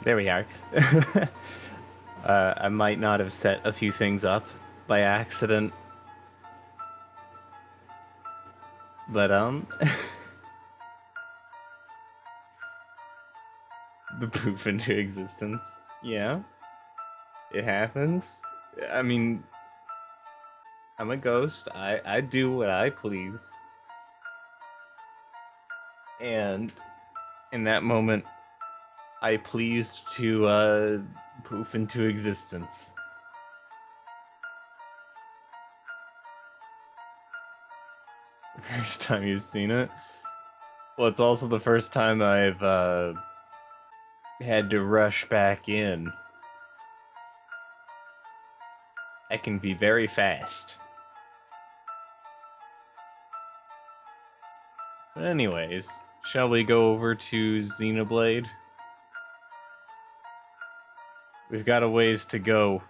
There we are. I might not have set a few things up by accident, but the poof into existence. Yeah, it happens. I mean, I'm a ghost. I do what I please, and in that moment, I pleased to poof into existence. First time you've seen it. Well, it's also the first time I've had to rush back in. I can be very fast. But anyways, shall we go over to Xenoblade? We've got a ways to go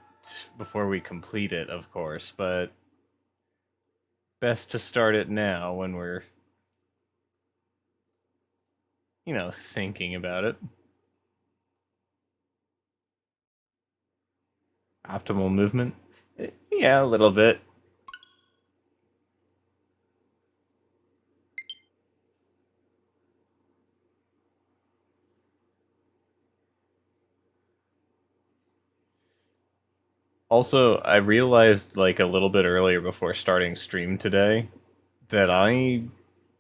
before we complete it, of course, but best to start it now when we're, thinking about it. Optimal movement? Yeah, a little bit. Also, I realized like a little bit earlier before starting stream today that I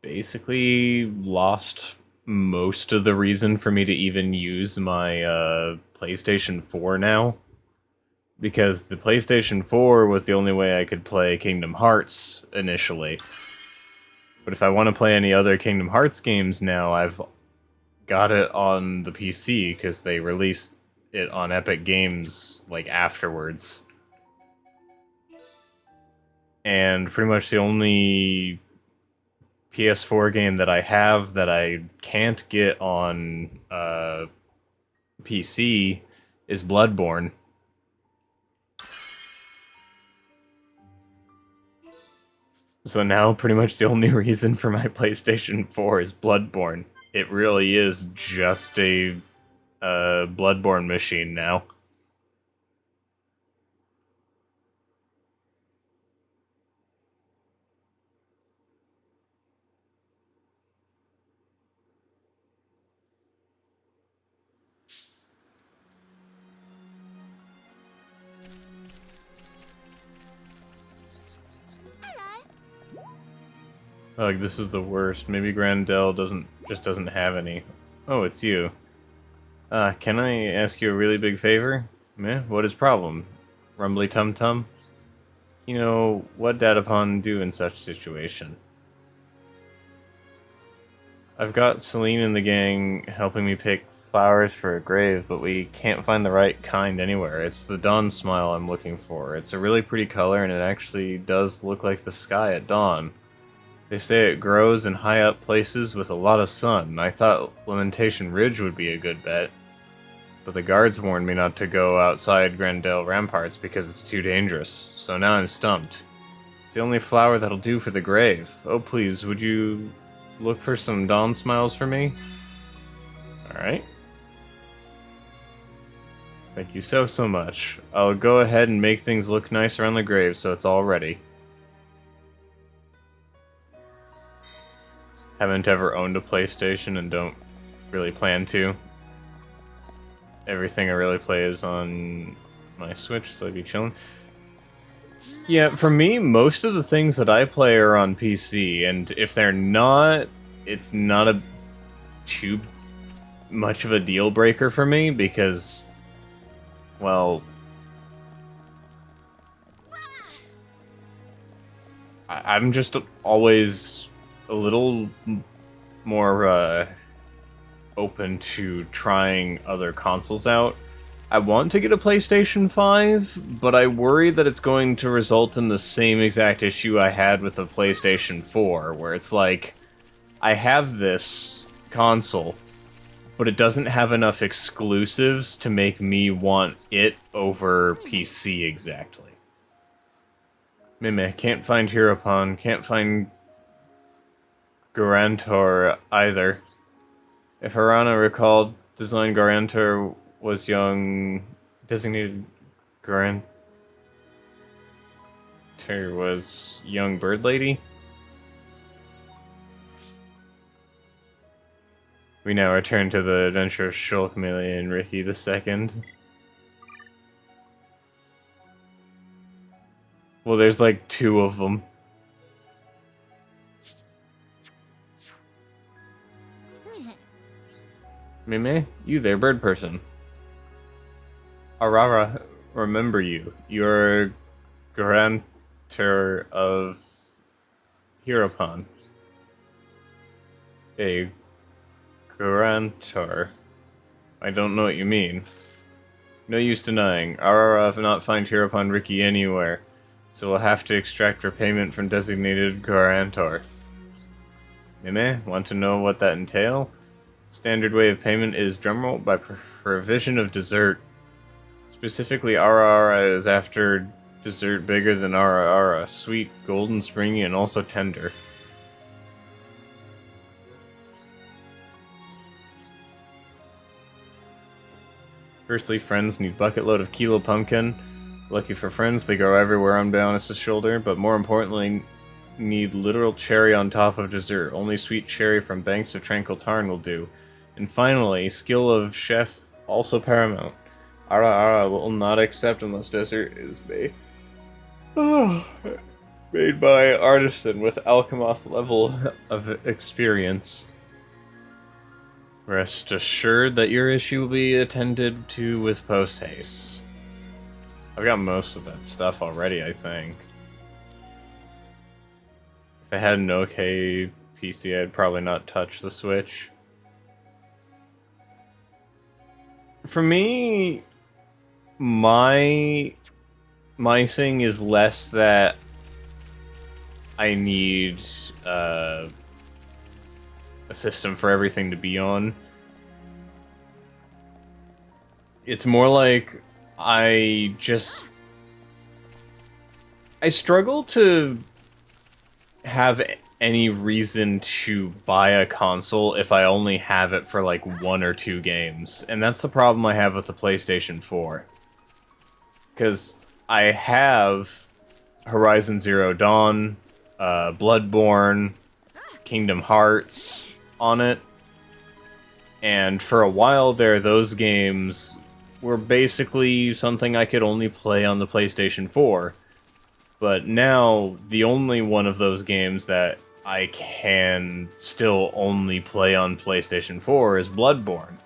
basically lost most of the reason for me to even use my PlayStation 4 now. Because the PlayStation 4 was the only way I could play Kingdom Hearts initially. But if I want to play any other Kingdom Hearts games now, I've got it on the PC because they released it on Epic Games like afterwards. And pretty much the only PS4 game that I have that I can't get on PC is Bloodborne. So now pretty much the only reason for my PlayStation 4 is Bloodborne. It really is just a Bloodborne machine now. Like, this is the worst. Maybe Grandel doesn't have any. Oh, it's you. Can I ask you a really big favor? Meh, what is problem? Rumbly Tum Tum? You know, what Datapon do in such situation? I've got Celine and the gang helping me pick flowers for a grave, but we can't find the right kind anywhere. It's the dawn smile I'm looking for. It's a really pretty color, and it actually does look like the sky at dawn. They say it grows in high up places with a lot of sun. I thought Lamentation Ridge would be a good bet, but the guards warned me not to go outside Grandel Ramparts because it's too dangerous, so now I'm stumped. It's the only flower that'll do for the grave. Oh please, would you look for some dawn smiles for me? Alright. Thank you so much. I'll go ahead and make things look nice around the grave so it's all ready. Haven't ever owned a PlayStation and don't really plan to. Everything I really play is on my Switch, so I'd be chilling. Yeah, for me, most of the things that I play are on PC, and if they're not, it's not a too much of a deal breaker for me because, well, I'm just always a little more open to trying other consoles out. I want to get a PlayStation 5, but I worry that it's going to result in the same exact issue I had with the PlayStation 4, where it's like, I have this console, but it doesn't have enough exclusives to make me want it over PC exactly. Mime, can't find Heropon, can't find Garantor either. If Harana recalled, design Garantor was young designated guarantor was young bird lady. We now return to the adventure of Shulkmilly and Ricky II. Well, there's like 2 of them. Mime, you there, bird person. Arara, remember you. You're grantor of Hiropan. A grantor. I don't know what you mean. No use denying. Arara have not find Hiropan Ricky anywhere, so we'll have to extract repayment from designated guarantor. Mime, want to know what that entail? Standard way of payment is drumroll by provision of dessert. Specifically, Ara Ara is after dessert bigger than Ara Ara. Sweet, golden, springy, and also tender. Firstly, friends need bucket load of kilo pumpkin. Lucky for friends, they grow everywhere on Bounce's shoulder, but more importantly, need literal cherry on top of dessert. Only sweet cherry from Banks of Tranquil Tarn will do. And finally, skill of chef also paramount. Ara Ara will not accept unless dessert is made. Made by artisan with Alchemoth level of experience. Rest assured that your issue will be attended to with post-haste. I've got most of that stuff already, I think. If I had an okay PC, I'd probably not touch the Switch. For me, my thing is less that I need a system for everything to be on. It's more like I struggle to have any reason to buy a console if I only have it for like 1 or 2 games. And that's the problem I have with the PlayStation 4. Because I have Horizon Zero Dawn, Bloodborne, Kingdom Hearts on it. And for a while there, those games were basically something I could only play on the PlayStation 4. But now, the only one of those games that I can still only play on PlayStation 4 is Bloodborne.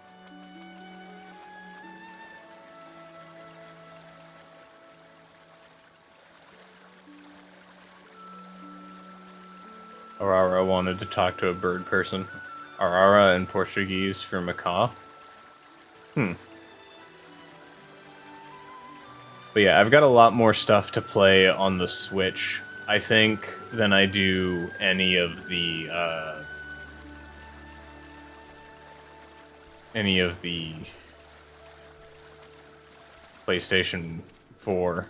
Arara wanted to talk to a bird person. Arara in Portuguese for macaw. But yeah, I've got a lot more stuff to play on the Switch, I think, than I do any of the PlayStation 4.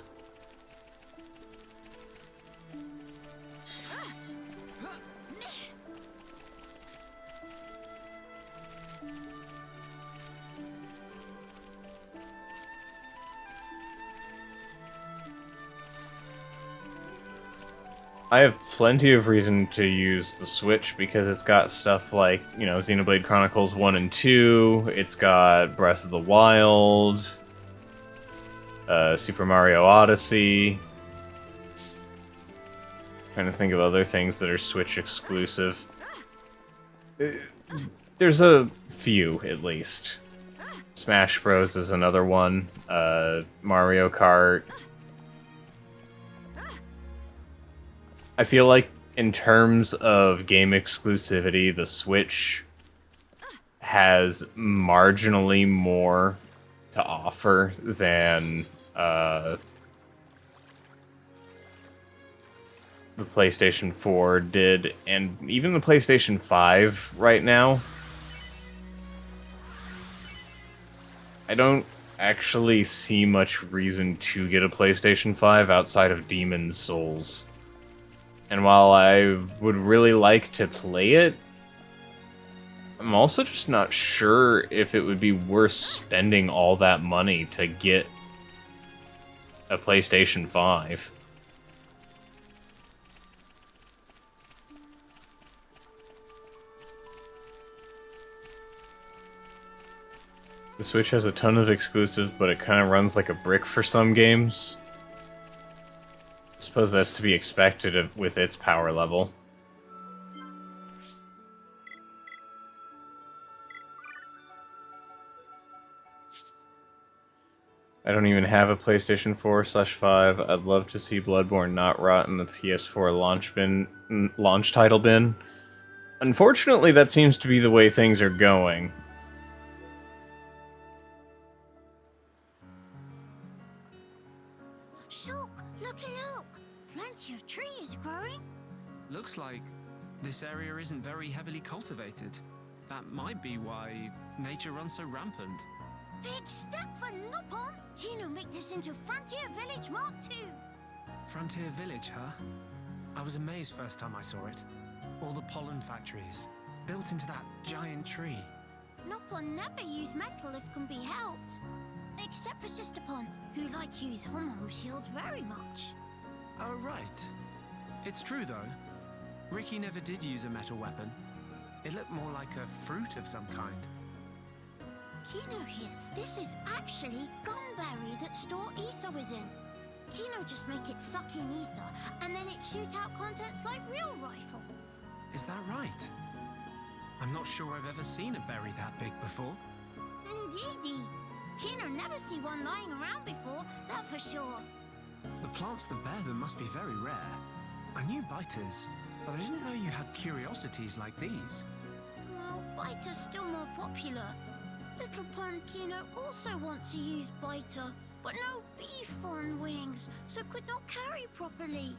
I have plenty of reason to use the Switch because it's got stuff like, you know, Xenoblade Chronicles 1 and 2, it's got Breath of the Wild, Super Mario Odyssey. Trying to think of other things that are Switch exclusive. There's a few, at least. Smash Bros. Is another one. Mario Kart. I feel like in terms of game exclusivity, the Switch has marginally more to offer than the PlayStation 4 did, and even the PlayStation 5 right now. I don't actually see much reason to get a PlayStation 5 outside of Demon's Souls. And while I would really like to play it, I'm also just not sure if it would be worth spending all that money to get a PlayStation 5. The Switch has a ton of exclusives, but it kind of runs like a brick for some games. I suppose that's to be expected with its power level. I don't even have a PlayStation 4/5. I'd love to see Bloodborne not rot in the PS4 launch title bin. Unfortunately, that seems to be the way things are going. Shulk, looky look! Plenty of trees growing. Looks like this area isn't very heavily cultivated. That might be why nature runs so rampant. Big step for Nopon! Kino make this into Frontier Village Mark II. Frontier Village, huh? I was amazed first time I saw it. All the pollen factories, built into that giant tree. Nopon never use metal if can be helped. Except for Sisterpon, who like use hum-hum shields very much. Oh, right. It's true, though. Ricky never did use a metal weapon. It looked more like a fruit of some kind. Kino here, this is actually Gunberry that store ether within. Kino just make it suck in ether, and then it shoot out contents like real rifle. Is that right? I'm not sure I've ever seen a berry that big before. Indeedy. Kino never see one lying around before, that for sure. The plants that bear them must be very rare. I knew biters, but I didn't know you had curiosities like these. Well, Biter's still more popular. Little Pond Kino also wants to use Biter, but no beef on wings, so could not carry properly.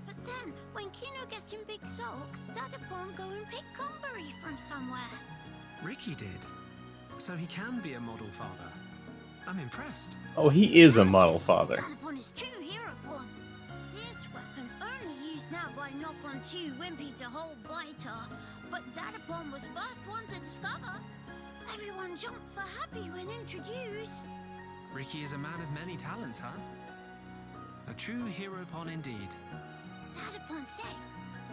But then, when Kino gets in big sulk, Dadapon go and pick Gunberry from somewhere. Ricky did. So he can be a model father. I'm impressed. Oh, he is a model father. Dadapon is true hero pon. This weapon only used now by Nopon 2 Wimpy to hold Biter, but Dadapon was first one to discover. Everyone jumped for happy when introduced. Ricky is a man of many talents, huh? A true hero pon indeed. Dadapon say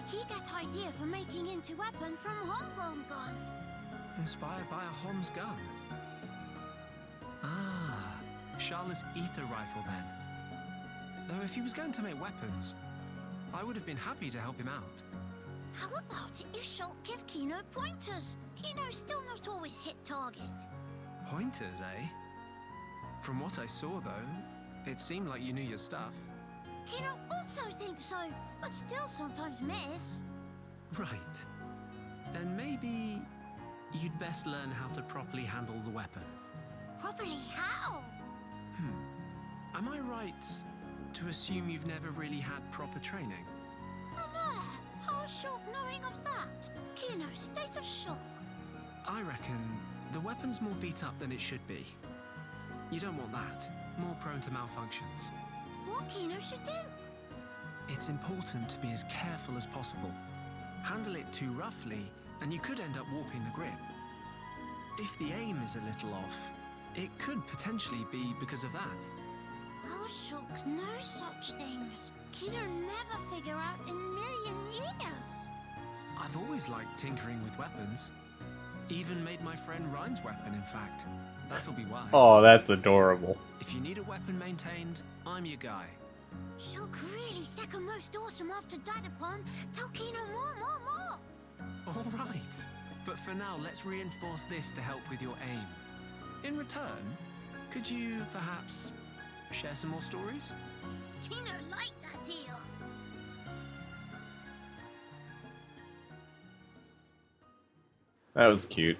he get idea for making into weapon from Hom gun. Inspired by a Hom's gun. Ah, Charlotte's ether rifle then. Though if he was going to make weapons, I would have been happy to help him out. How about if Shulk give Kino pointers? Kino still not always hit target. Pointers, eh? From what I saw, though, it seemed like you knew your stuff. Kino also thinks so, but still sometimes miss. Right. Then maybe you'd best learn how to properly handle the weapon. Properly how? Am I right to assume you've never really had proper training? Mama, how's Shulk knowing of that? Kino, state of shock. I reckon the weapon's more beat up than it should be. You don't want that. More prone to malfunctions. What Kino should do? It's important to be as careful as possible. Handle it too roughly, and you could end up warping the grip. If the aim is a little off, it could potentially be because of that. How Shulk knows such things? Kino never figure out in a million years. I've always liked tinkering with weapons. Even made my friend Ryan's weapon, in fact. That'll be why. Oh, that's adorable. If you need a weapon maintained, I'm your guy. Shulk really second most awesome after Dadapon. Tell Kino more. All right. But for now, let's reinforce this to help with your aim. In return, could you perhaps share some more stories? Kino like that deal. That was cute.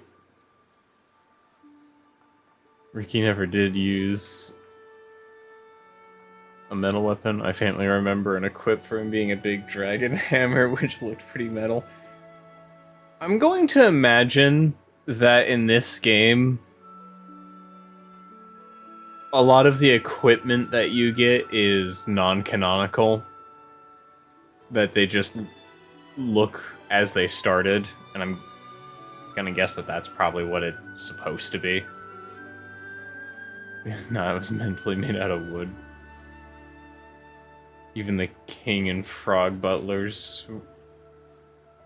Ricky never did use a metal weapon. I faintly remember an equip for him being a big dragon hammer, which looked pretty metal. I'm going to imagine that in this game, a lot of the equipment that you get is non-canonical. That they just look as they started, and I'm gonna guess that that's probably what it's supposed to be. No, it was mentally made out of wood. Even the king and frog butlers,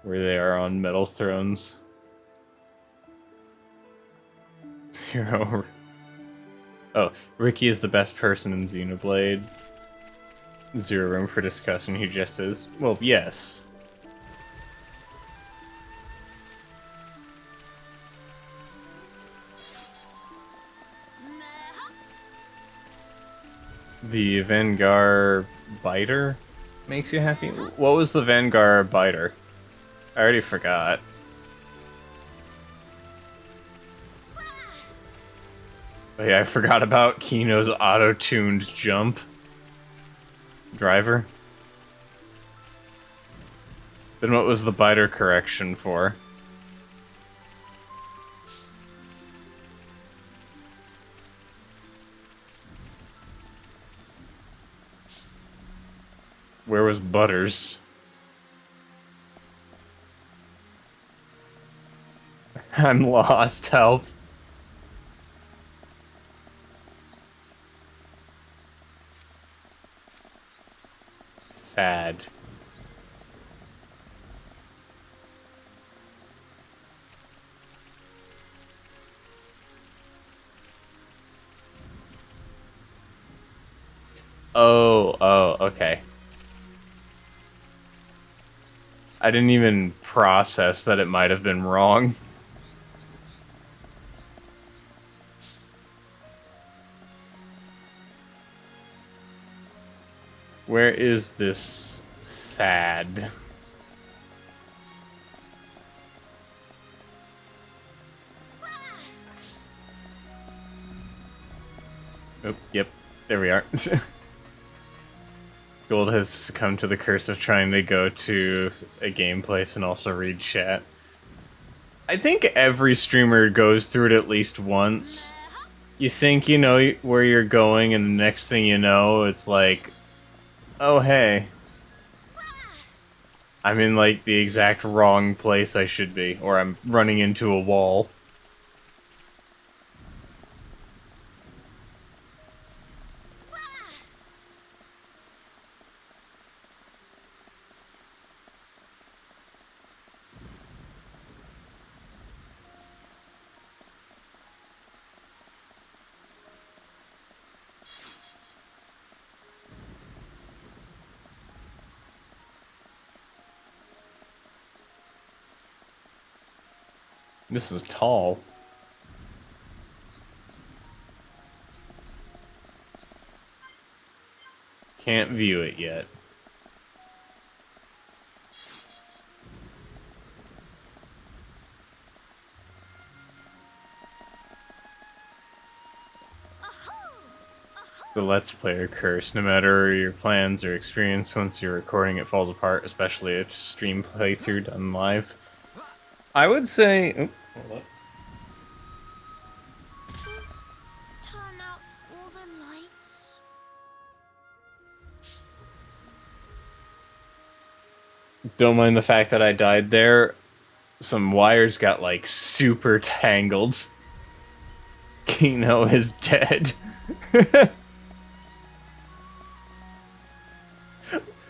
where they are on metal thrones. Zero. Oh, Ricky is the best person in Xenoblade. Zero room for discussion, he just says, well, yes. The Vanguard biter makes you happy? What was the Vanguard biter? I already forgot. Oh yeah, I forgot about Kino's auto-tuned jump. Driver. Then what was the biter correction for? Where was Butters? I'm lost, help. Sad. Oh, okay. I didn't even process that it might have been wrong. Where is this sad? Oh, yep, there we are. Gold has succumbed to the curse of trying to go to a game place and also read chat. I think every streamer goes through it at least once. You think you know where you're going, and the next thing you know, it's like, oh hey, I'm in like the exact wrong place I should be, or I'm running into a wall. This is tall. Can't view it yet. The Let's Player curse. No matter your plans or experience, once you're recording, it falls apart, especially a stream playthrough done live. I would say... Oh, hold up. Turn out all the lights. Don't mind the fact that I died there. Some wires got, like, super tangled. Kino is dead.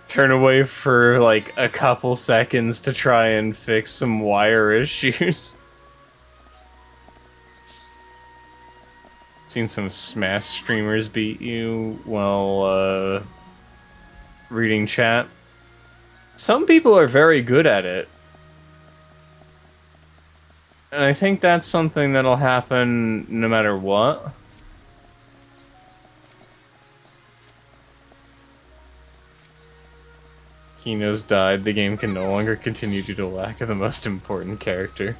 Turn away for, like, a couple seconds to try and fix some wire issues. Seen some Smash streamers beat you while, reading chat. Some people are very good at it. And I think that's something that'll happen no matter what. Kino's died. The game can no longer continue due to lack of the most important character.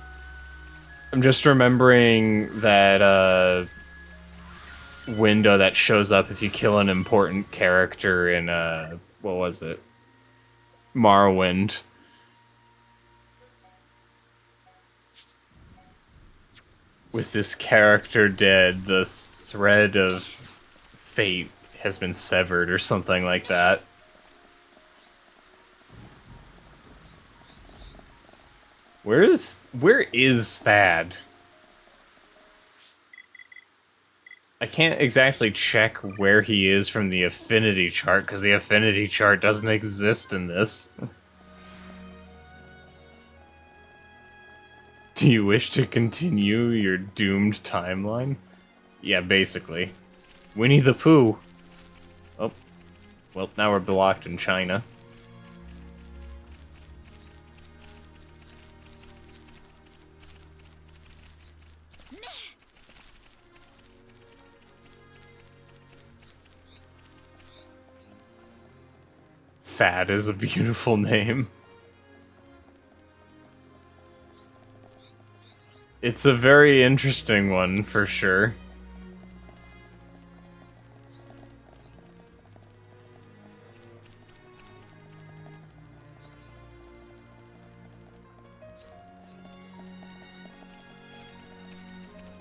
I'm just remembering that, window that shows up if you kill an important character in, what was it? Morrowind. With this character dead, the thread of fate has been severed or something like that. Where is Thad? I can't exactly check where he is from the affinity chart, because the affinity chart doesn't exist in this. Do you wish to continue your doomed timeline? Yeah, basically. Winnie the Pooh. Oh. Well, now we're blocked in China. Thad is a beautiful name. It's a very interesting one, for sure.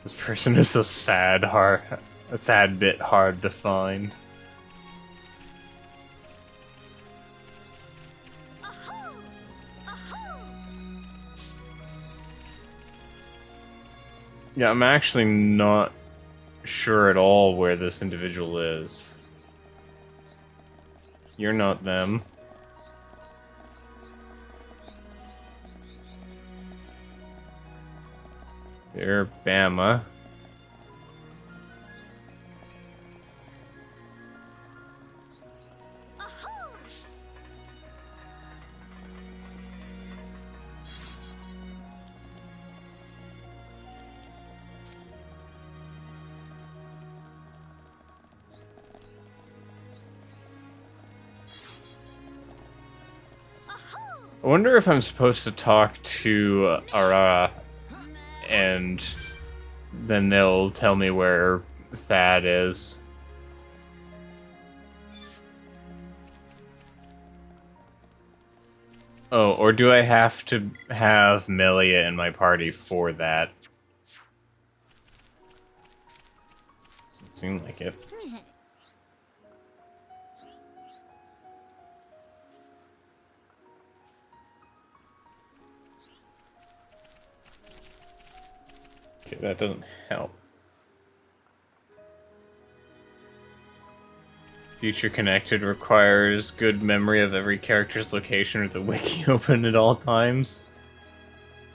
This person is a tad bit hard to find. Aho! Aho! Yeah, I'm actually not sure at all where this individual is. You're not them. You're Bama. Aho! Aho! I wonder if I'm supposed to talk to Ara, and then they'll tell me where Thad is. Oh, or do I have to have Melia in my party for that? Doesn't seem like it. Okay, that doesn't help. Future Connected requires good memory of every character's location with the wiki open at all times.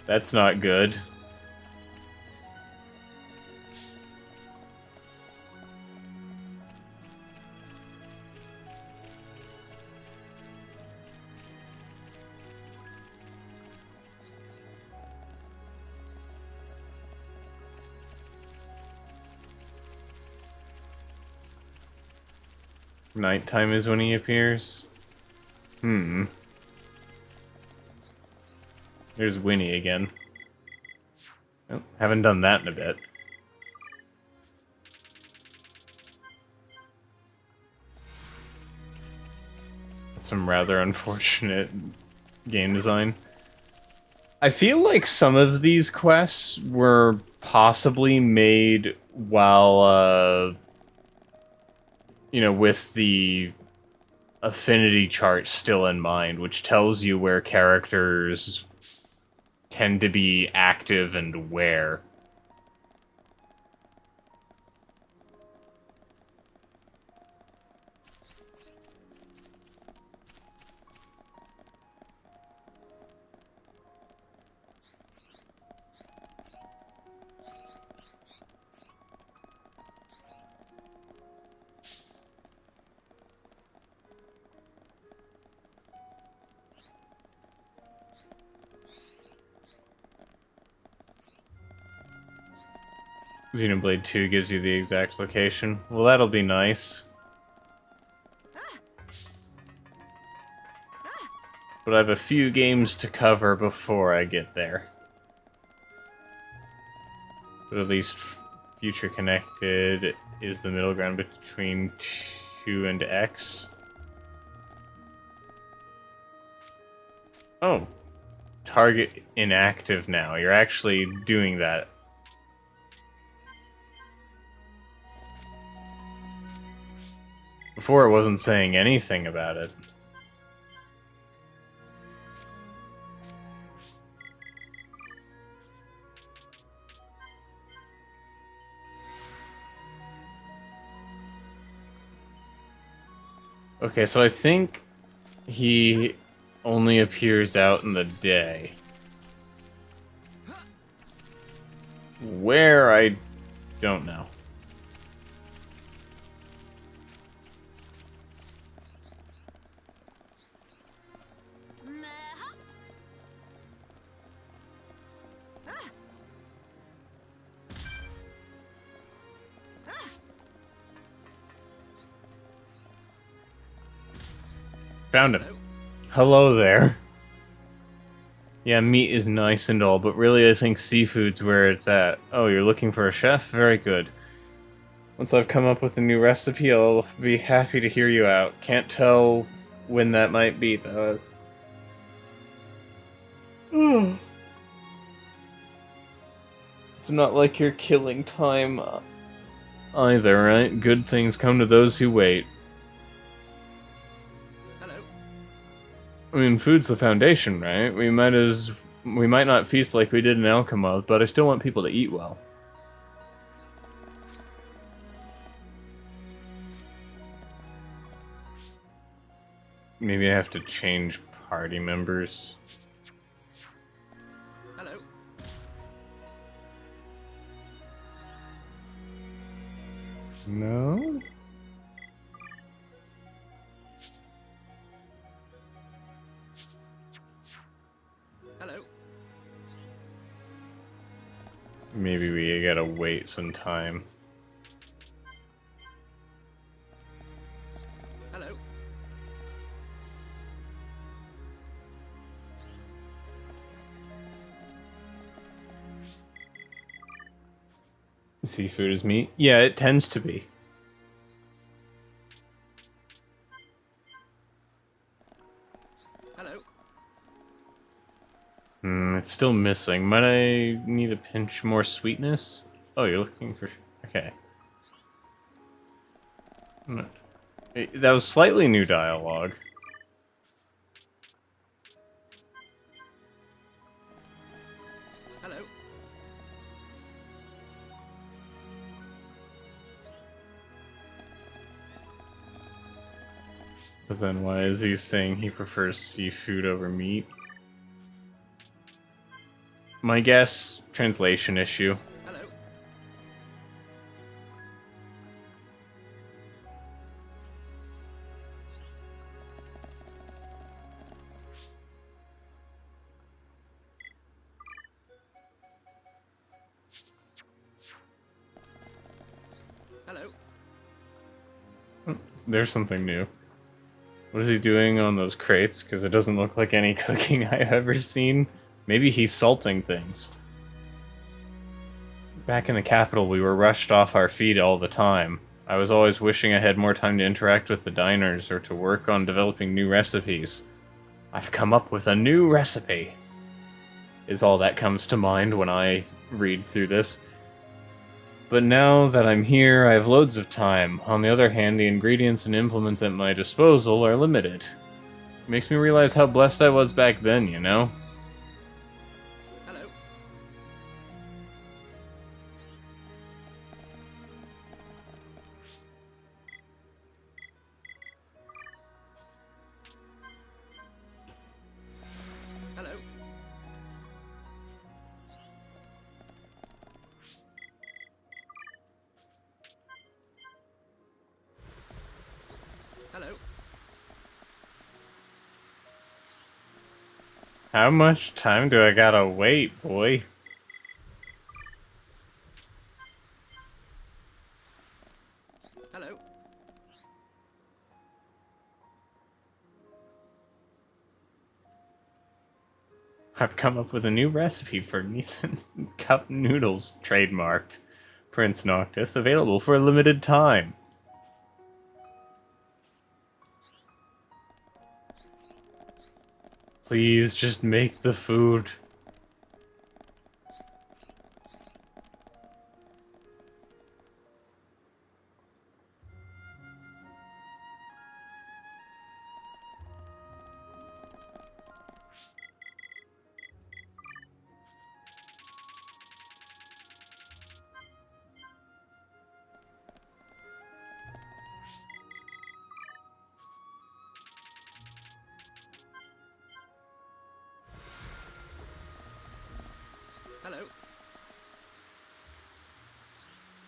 That's not good. Nighttime is when he appears. There's Winnie again. Oh, haven't done that in a bit. That's some rather unfortunate game design. I feel like some of these quests were possibly made while, with the affinity chart still in mind, which tells you where characters tend to be active and where. Xenoblade 2 gives you the exact location. Well, that'll be nice. But I have a few games to cover before I get there. But at least Future Connected is the middle ground between 2 and X. Oh. Target inactive now. You're actually doing that. Before it wasn't saying anything about it. Okay, so I think he only appears out in the day. Where, I don't know. Meh. Ah. Ah. Found him. Hello there. Yeah, meat is nice and all, but really I think seafood's where it's at. Oh, you're looking for a chef? Very good. Once I've come up with a new recipe, I'll be happy to hear you out. Can't tell when that might be, though. It's not like you're killing time either, right? Good things come to those who wait. Hello. I mean, food's the foundation, right? We might not feast like we did in Alchemoth, but I still want people to eat well. Maybe I have to change party members. Hello. No? Hello. Maybe we gotta wait some time. Hello. Seafood is meat? Yeah, it tends to be. Hello. It's still missing. Might I need a pinch more sweetness? Oh, you're looking for... Okay. That was slightly new dialogue. Hello. But then why is he saying he prefers seafood over meat? My guess, translation issue. Hello. Hello. There's something new. What is he doing on those crates? Because it doesn't look like any cooking I've ever seen. Maybe he's salting things. Back in the capital, we were rushed off our feet all the time. I was always wishing I had more time to interact with the diners or to work on developing new recipes. I've come up with a new recipe, is all that comes to mind when I read through this. But now that I'm here, I have loads of time. On the other hand, the ingredients and implements at my disposal are limited. It makes me realize how blessed I was back then, you know? Hello. Hello. Hello. How much time do I gotta wait, boy? Hello. I've come up with a new recipe for Nissan Cup Noodles, trademarked. Prince Noctis, available for a limited time. Please, just make the food. Hello.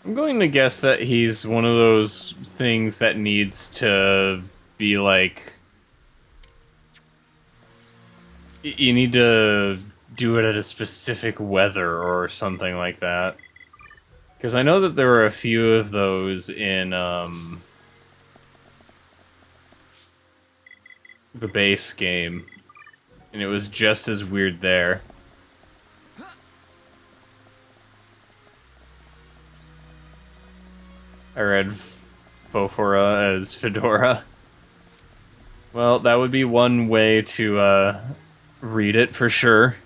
I'm going to guess that he's one of those things that needs to be like... You need to do it at a specific weather or something like that. Because I know that there were a few of those in, the base game. And it was just as weird there. I read Fofora as Fedora. Well, that would be one way to, read it for sure.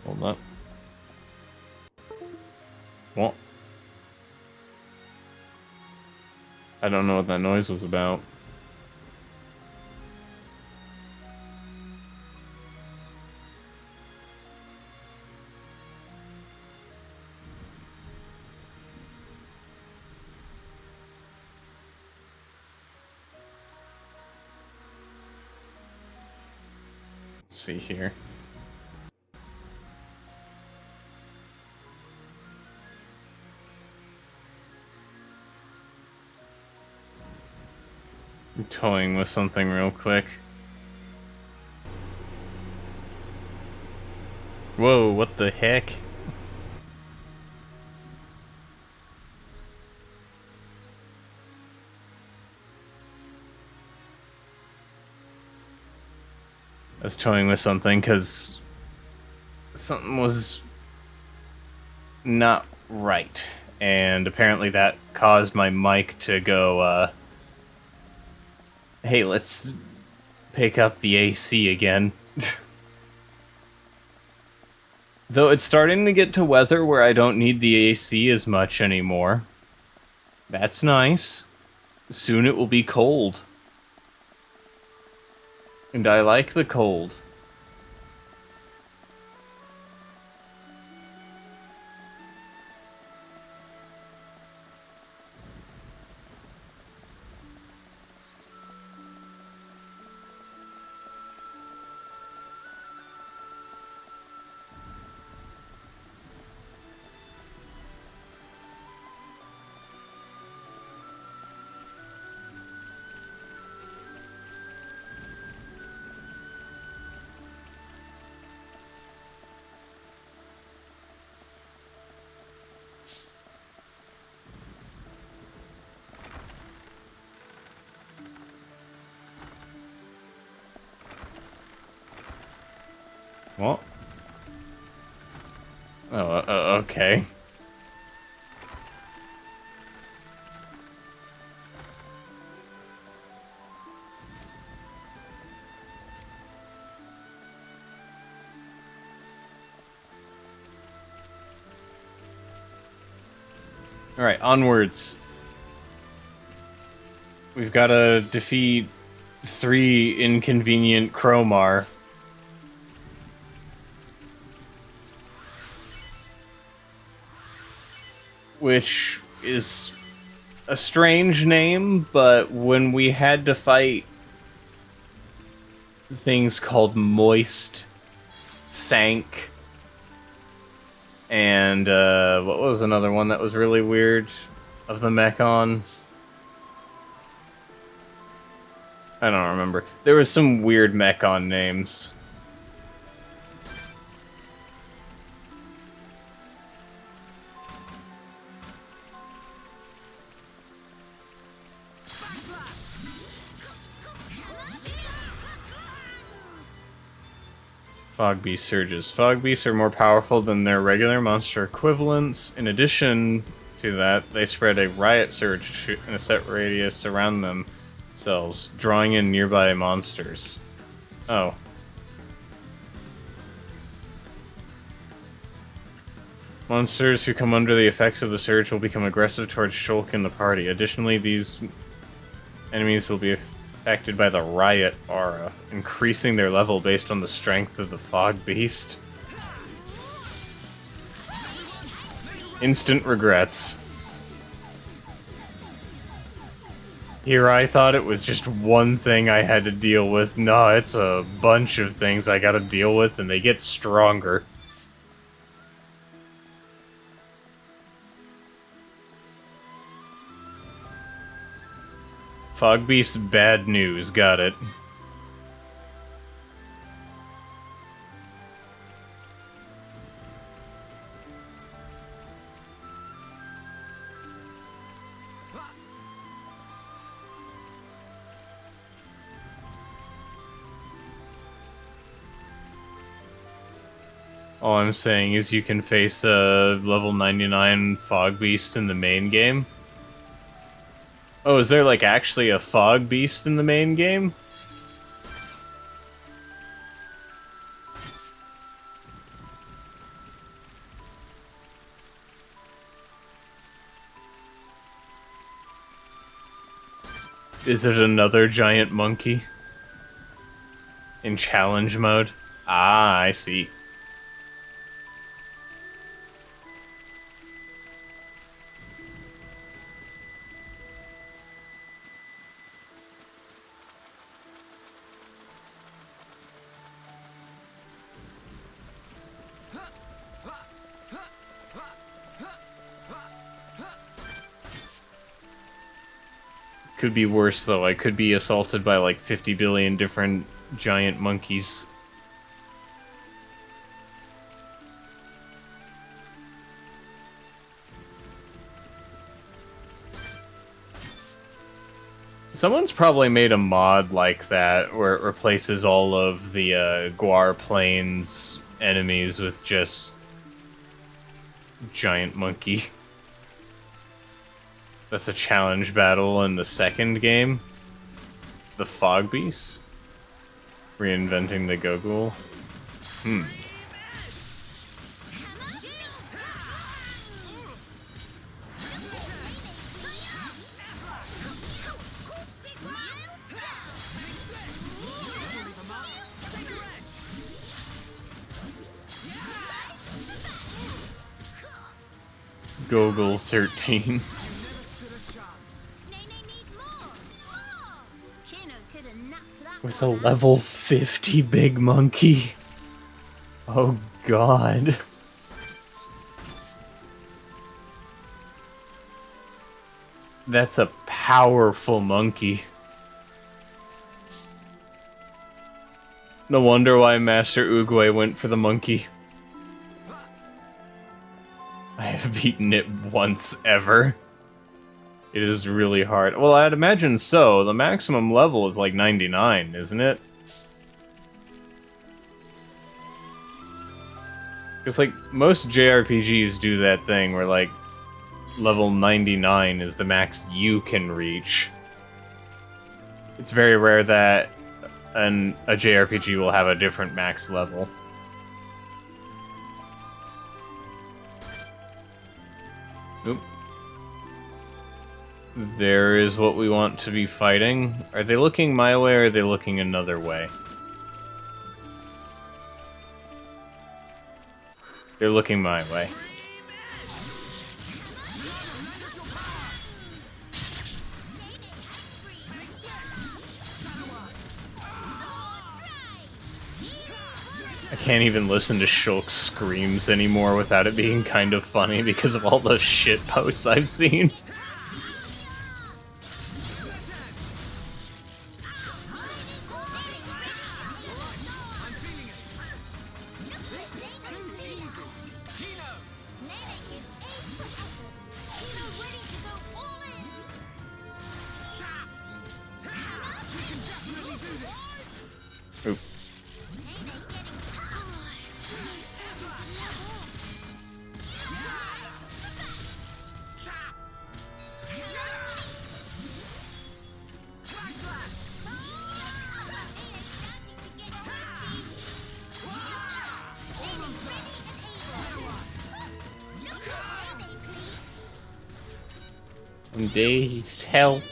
Hold up. What? I don't know what that noise was about. Let's see here. I'm toying with something real quick. Whoa, what the heck? I was toying with something because something was not right. And apparently that caused my mic to go, hey, let's pick up the AC again. Though it's starting to get to weather where I don't need the AC as much anymore. That's nice. Soon it will be cold. And I like the cold. What? Oh, okay. Alright, onwards. We've got to defeat 3 inconvenient Crowmar. Which is a strange name, but when we had to fight things called Moist, Thank, and what was another one that was really weird of the Mechon? I don't remember. There was some weird Mechon names. Fog Beast surges. Fog Beasts are more powerful than their regular monster equivalents. In addition to that, they spread a riot surge in a set radius around themselves, drawing in nearby monsters. Oh. Monsters who come under the effects of the surge will become aggressive towards Shulk and the party. Additionally, these enemies will be affected by the riot aura, increasing their level based on the strength of the Fog Beast. Instant regrets. Here I thought it was just one thing I had to deal with. No, it's a bunch of things I gotta deal with, and they get stronger. Fog Beast, bad news, got it. All I'm saying is you can face a level 99 Fog Beast in the main game. Oh, is there like actually a Fog Beast in the main game? Is it another giant monkey? In challenge mode? Ah, I see. Could be worse, though. I could be assaulted by like 50 billion different giant monkeys. Someone's probably made a mod like that where it replaces all of the Guar Plains enemies with just giant monkey. That's a challenge battle in the second game. The Fog Beast. Reinventing the Gogul. Gogul 13. With a level 50 big monkey. Oh god. That's a powerful monkey. No wonder why Master Oogway went for the monkey. I have beaten it once ever. It is really hard. Well, I'd imagine so. The maximum level is like 99, isn't it? Because, like, most JRPGs do that thing where, like, level 99 is the max you can reach. It's very rare that a JRPG will have a different max level. Oop. There is what we want to be fighting. Are they looking my way or are they looking another way? They're looking my way. I can't even listen to Shulk's screams anymore without it being kind of funny because of all the shit posts I've seen. Oop. I'm dazed. Help.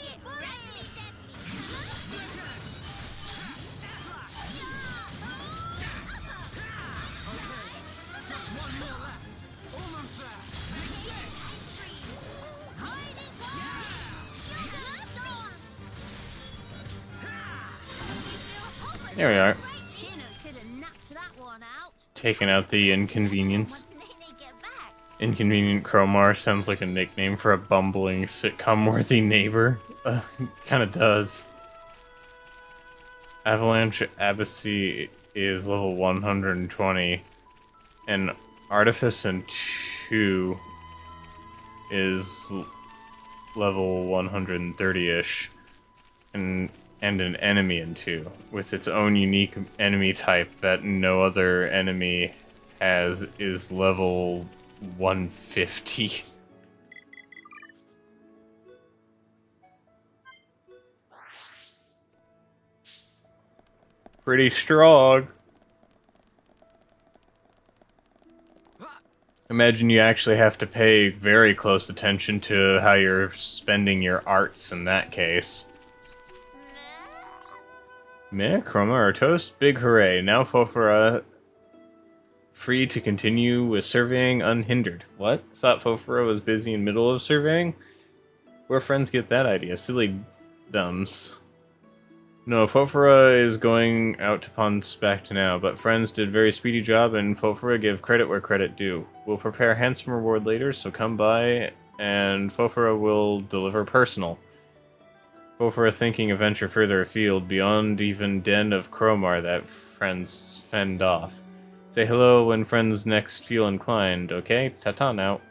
There we are. Kino could have knocked that one out. Taking out the inconvenience. Once Nene get back. Inconvenient Cromar sounds like a nickname for a bumbling, sitcom-worthy neighbor. Kinda does. Avalanche Abacy is level 120, and Artifice in 2 is level 130-ish, and an enemy in 2, with its own unique enemy type that no other enemy has, is level 150. Pretty strong. Imagine you actually have to pay very close attention to how you're spending your arts in that case. Meh, Chroma or toast? Big hooray. Now Fofora free to continue with surveying unhindered. What? Thought Fofora was busy in middle of surveying? Where friends get that idea? Silly dumbs. No, Fofora is going out to Ponspect now, but friends did very speedy job, and Fofora give credit where credit due. We'll prepare handsome reward later, so come by, and Fofora will deliver personal. Fofora thinking a venture further afield, beyond even den of Cromar that friends fend off. Say hello when friends next feel inclined, okay? Ta-ta now.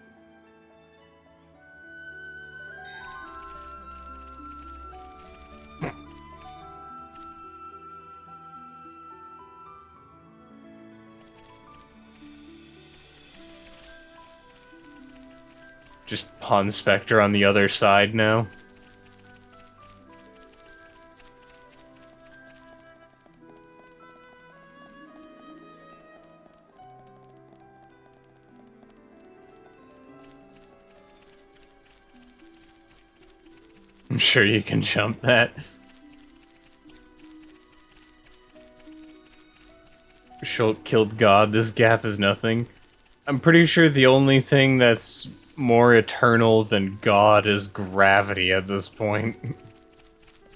Just Ponspector on the other side now. I'm sure you can jump that. Schultz killed God, this gap is nothing. I'm pretty sure the only thing that's more eternal than God is gravity at this point.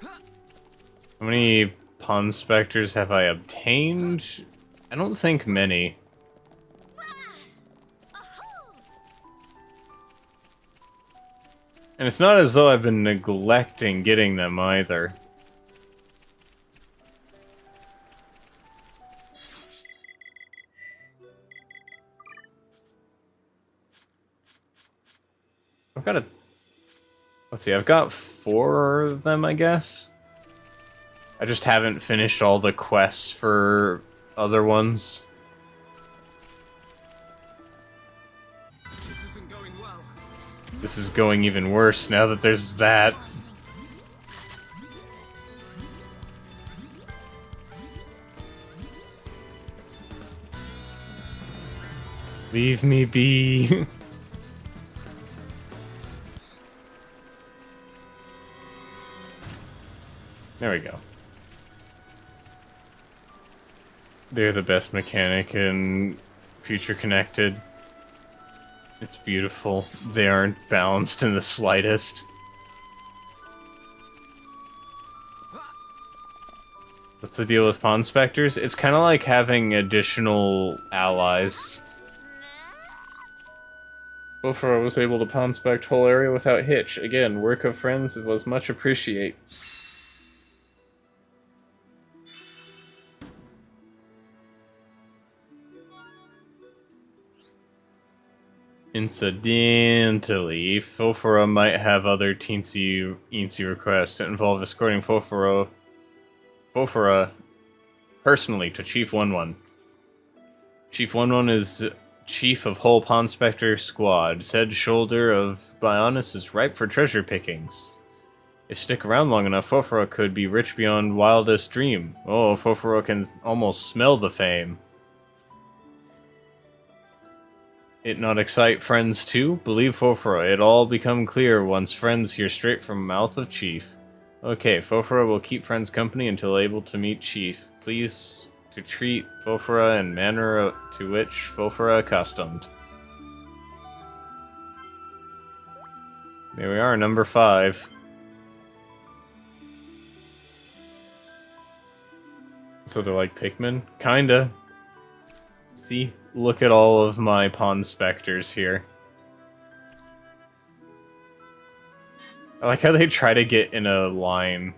How many Ponspectors have I obtained? I don't think many. And it's not as though I've been neglecting getting them either. I've got let's see, I've got 4 of them, I guess. I just haven't finished all the quests for other ones. This isn't going well. This is going even worse now that there's that. Leave me be. There we go. They're the best mechanic in Future Connected. It's beautiful. They aren't balanced in the slightest. What's the deal with Ponspectors? It's kind of like having additional allies. Fofora was able to Ponspect whole area without hitch. Again, work of friends was much appreciate. Incidentally, Fofora might have other teensy-eensy requests that involve escorting Fofora personally to Chief 11. Chief 11 is chief of whole Ponspector squad. Said shoulder of Bionis is ripe for treasure pickings. If stick around long enough, Fofora could be rich beyond wildest dream. Oh, Fofora can almost smell the fame. It not excite friends too? Believe Fofora, it all become clear once friends hear straight from mouth of Chief. Okay, Fofora will keep friends company until able to meet Chief. Please to treat Fofora in manner to which Fofora accustomed. There we are, number 5. So they're like Pikmin? Kinda. See? Look at all of my Pond Spectres here. I like how they try to get in a line.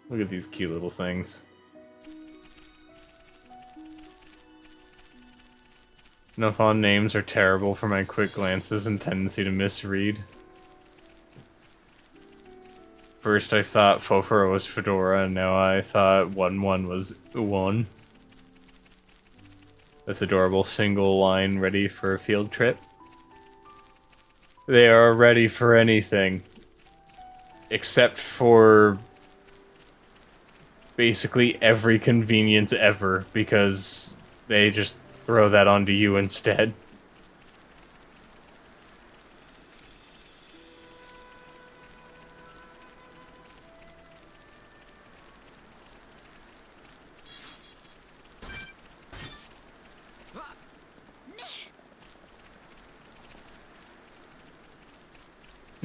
Look at these cute little things. Nopon names are terrible for my quick glances and tendency to misread. First I thought Foforo was Fedora, and now I thought 1-1 was Uwon. That's adorable. Single line ready for a field trip. They are ready for anything. Except for basically every convenience ever, because they just throw that onto you instead.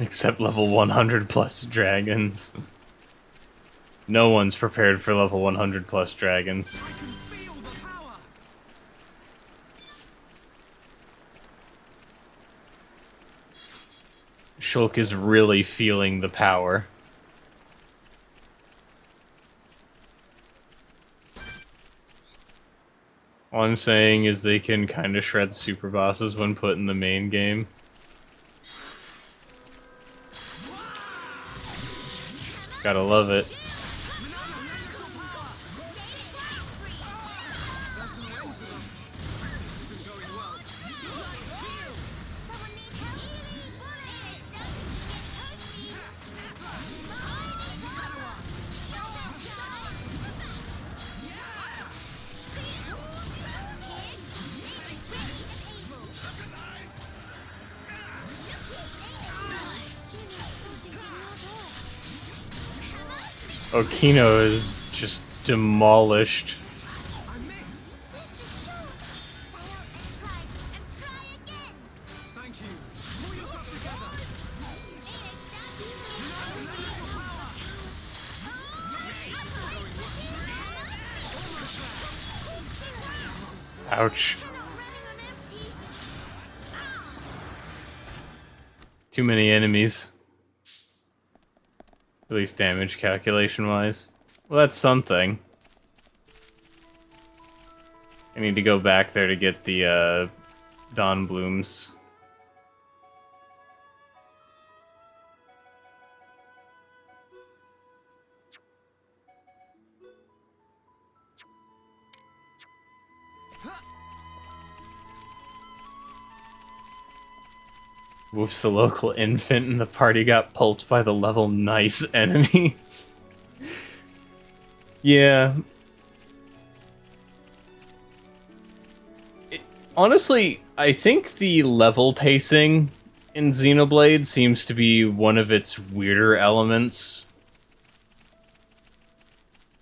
Except level 100 plus dragons. No one's prepared for level 100 plus dragons. I can feel the power. Shulk is really feeling the power. All I'm saying is they can kind of shred super bosses when put in the main game. Gotta love it. Okino is just demolished. Thank you. Pull yourself together. Ouch. Too many enemies. At least damage calculation-wise. Well, that's something. I need to go back there to get the, Dawn Blooms. Whoops, the local infant in the party got pulped by the level nice enemies. Yeah. Honestly, I think the level pacing in Xenoblade seems to be one of its weirder elements.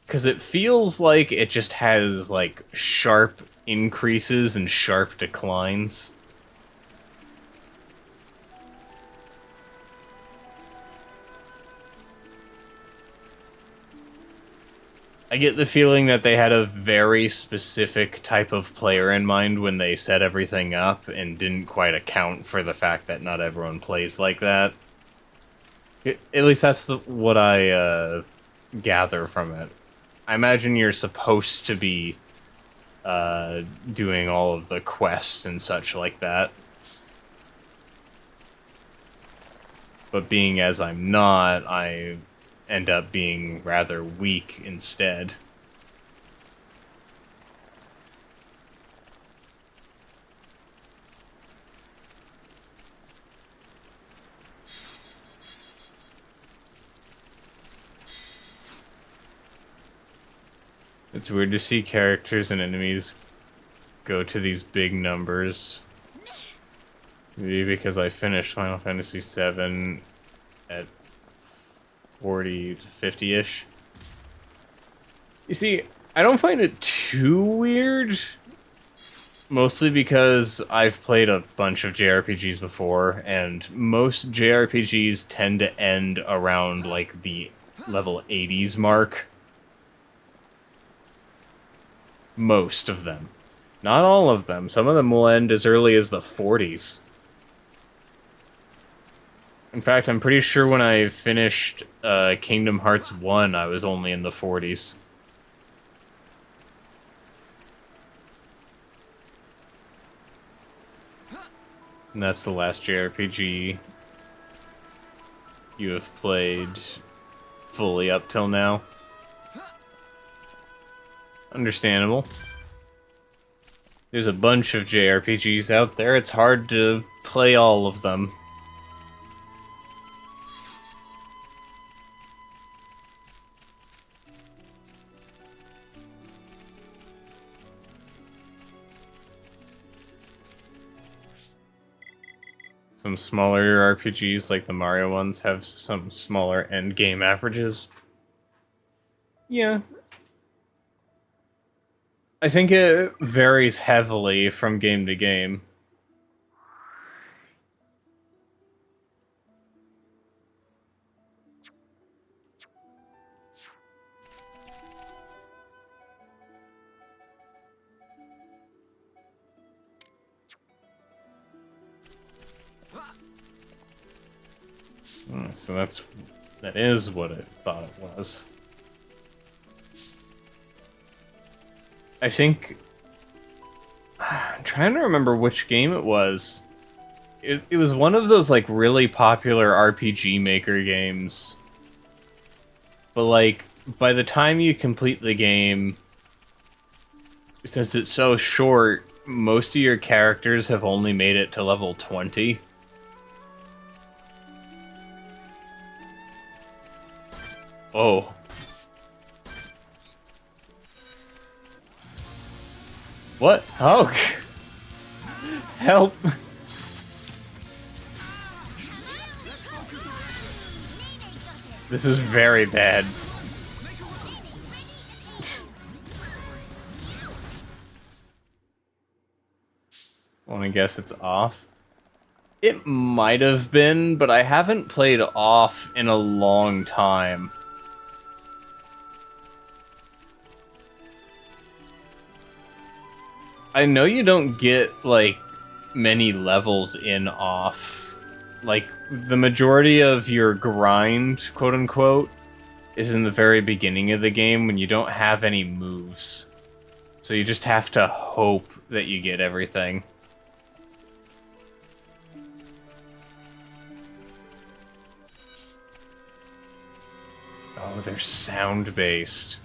Because it feels like it just has, like, sharp increases and sharp declines. I get the feeling that they had a very specific type of player in mind when they set everything up and didn't quite account for the fact that not everyone plays like that. At least that's what I gather from it. I imagine you're supposed to be doing all of the quests and such like that. But being as I'm not, I end up being rather weak instead. It's weird to see characters and enemies go to these big numbers. Maybe because I finished Final Fantasy VII at 40 to 50-ish. You see, I don't find it too weird Mostly because I've played a bunch of JRPGs before, and most JRPGs tend to end around, like, the level 80s mark. Most of them. Not all of them. Some of them will end as early as the 40s. In fact, I'm pretty sure when I finished Kingdom Hearts 1, I was only in the 40s. And that's the last JRPG you have played fully up till now. Understandable. There's a bunch of JRPGs out there, it's hard to play all of them. Some smaller RPGs, like the Mario ones, have some smaller end game averages. Yeah. I think it varies heavily from game to game. So that is what I thought it was. I think I'm trying to remember which game it was. It was one of those like really popular RPG Maker games. But like by the time you complete the game, since it's so short, most of your characters have only made it to level 20. Oh. What? Oh. Help. This is very bad. Well, I guess it's off. It might have been, but I haven't played off in a long time. I know you don't get, like, many levels in off. Like, the majority of your grind, quote-unquote, is in the very beginning of the game when you don't have any moves. So you just have to hope that you get everything. Oh, they're sound-based.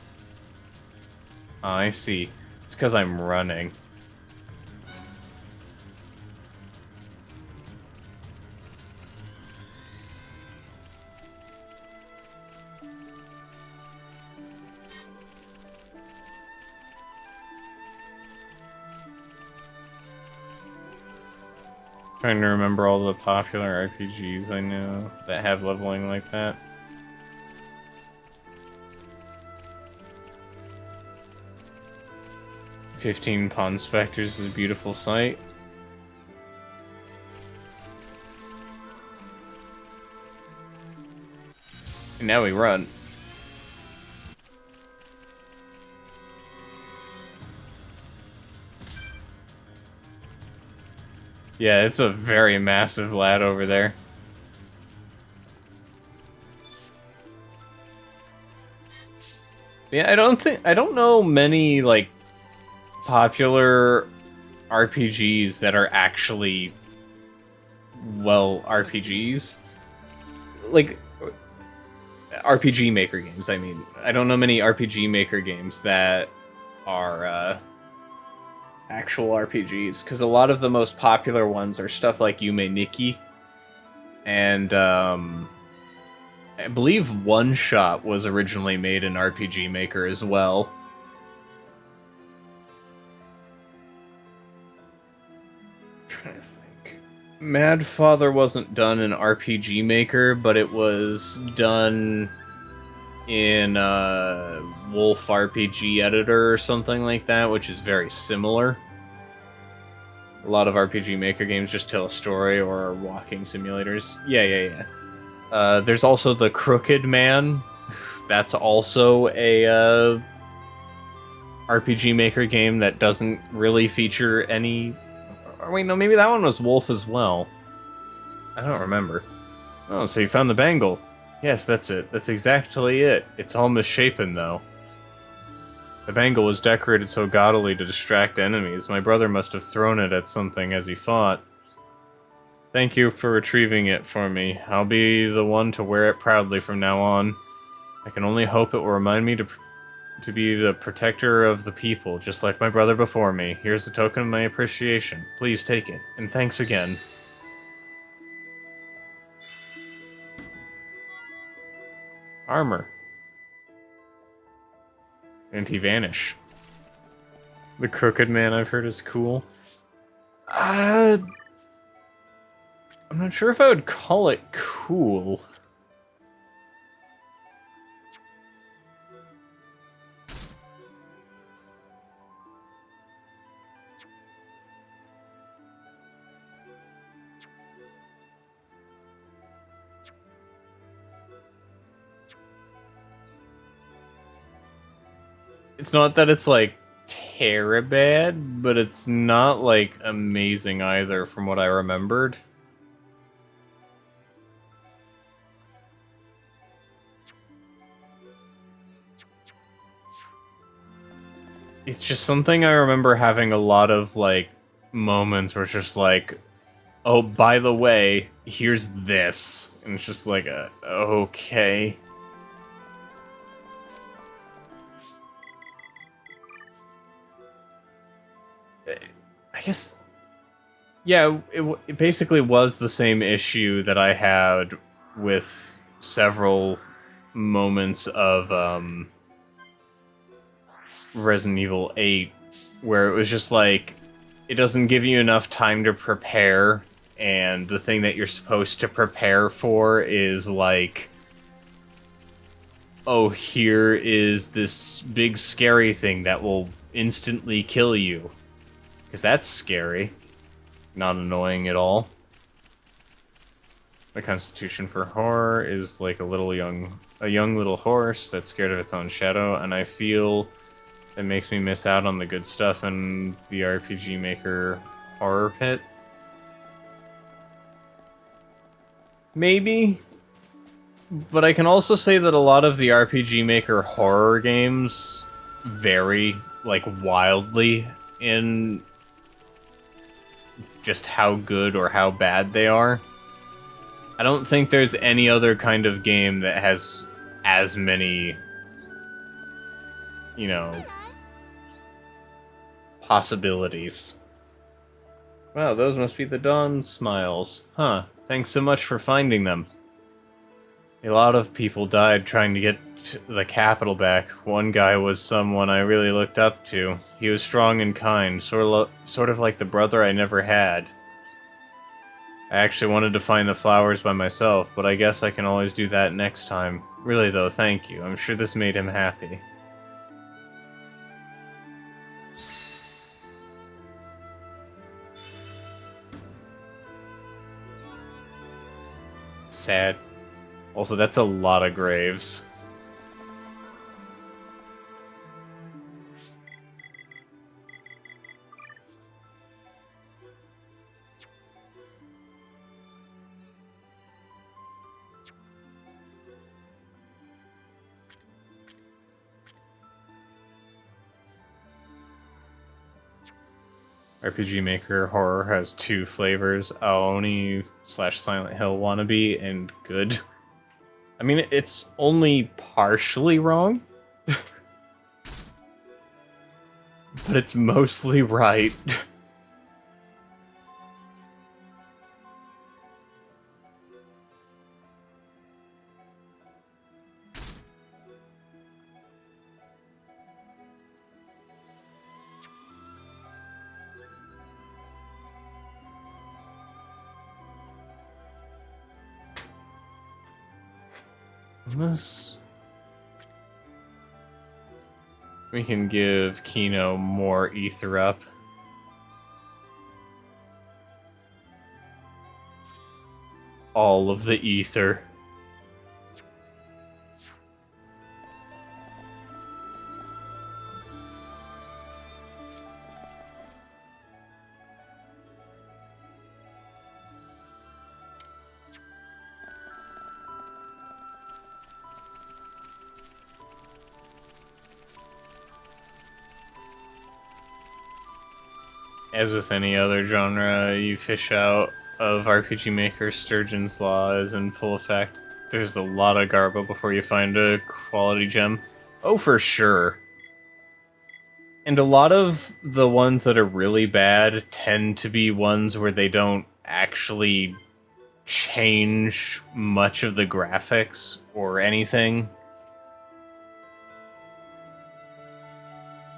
Oh, I see. It's because I'm running. Trying to remember all the popular RPGs I know that have leveling like that. "15 Pawn Spectres" is a beautiful sight. And now we run. Yeah, it's a very massive lad over there. Yeah, I don't know many, like, popular RPGs that are actually, well, RPGs. Like, RPG Maker games, I mean. I don't know many RPG Maker games that are, actual RPGs, because a lot of the most popular ones are stuff like Yume Nikki, and I believe One Shot was originally made in RPG Maker as well. I'm trying to think. Mad Father wasn't done in RPG Maker, but it was done in Wolf RPG Editor or something like that, which is very similar. A lot of RPG Maker games just tell a story or are walking simulators. Yeah. There's also the Crooked Man. That's also a RPG Maker game that doesn't really feature any... Or wait, no, maybe that one was Wolf as well. I don't remember. Oh, so you found the bangle. Yes, that's it. That's exactly it. It's all misshapen, though. The bangle was decorated so gaudily to distract enemies. My brother must have thrown it at something as he fought. Thank you for retrieving it for me. I'll be the one to wear it proudly from now on. I can only hope it will remind me to be the protector of the people, just like my brother before me. Here's a token of my appreciation. Please take it, and thanks again. Armor. Anti-vanish. The Crooked Man I've heard is cool. I'm not sure if I would call it cool. It's not that it's like terribad, but it's not like amazing either from what I remembered. It's just something I remember having a lot of like moments where it's just like, oh, by the way, here's this. And it's just like, okay. I guess, yeah, it basically was the same issue that I had with several moments of Resident Evil 8, where it was just like, it doesn't give you enough time to prepare, and the thing that you're supposed to prepare for is like, oh, here is this big scary thing that will instantly kill you. Because that's scary. Not annoying at all. My constitution for horror is like a young little horse that's scared of its own shadow, and I feel it makes me miss out on the good stuff in the RPG Maker horror pit. Maybe. But I can also say that a lot of the RPG Maker horror games vary, like, wildly in just how good or how bad they are. I don't think there's any other kind of game that has as many, you know, possibilities. Wow, those must be the Dawn Smiles. Huh, thanks so much for finding them. A lot of people died trying to get the capital back. One guy was someone I really looked up to. He was strong and kind, sort of like the brother I never had. I actually wanted to find the flowers by myself, but I guess I can always do that next time. Really though, thank you. I'm sure this made him happy. Sad. Also, that's a lot of graves. RPG Maker horror has two flavors: Aoni / Silent Hill wannabe and good. I mean, it's only partially wrong, but it's mostly right. Unless we can give Kino more ether up. all of the ether. As with any other genre you fish out of RPG Maker, Sturgeon's Law is in full effect. There's a lot of garbo before you find a quality gem. Oh, for sure. And a lot of the ones that are really bad tend to be ones where they don't actually change much of the graphics or anything.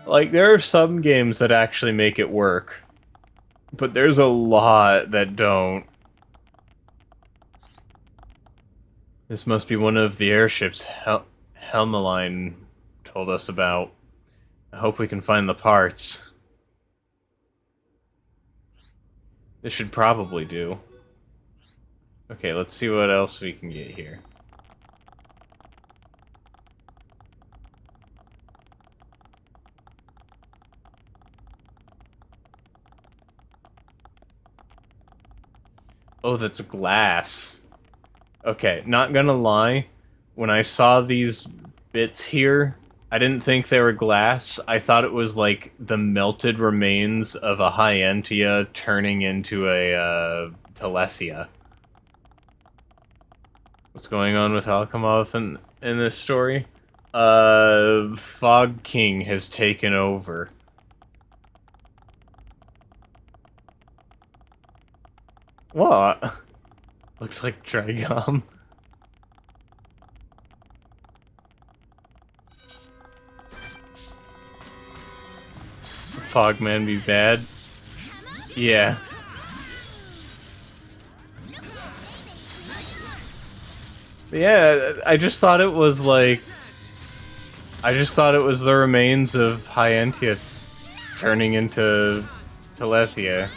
Like, there are some games that actually make it work, but there's a lot that don't. This must be one of the airships Helmeline told us about. I hope we can find the parts. This should probably do. Okay, let's see what else we can get here. Oh, that's glass. Okay, not gonna lie. When I saw these bits here, I didn't think they were glass. I thought it was like the melted remains of a Hyantia turning into a Telesia. What's going on with Alchemov in this story? Fog King has taken over. What? Looks like Drygom. Fogman be bad? Yeah. Yeah, I just thought it was like... I just thought it was the remains of Hyantia turning into Telethia.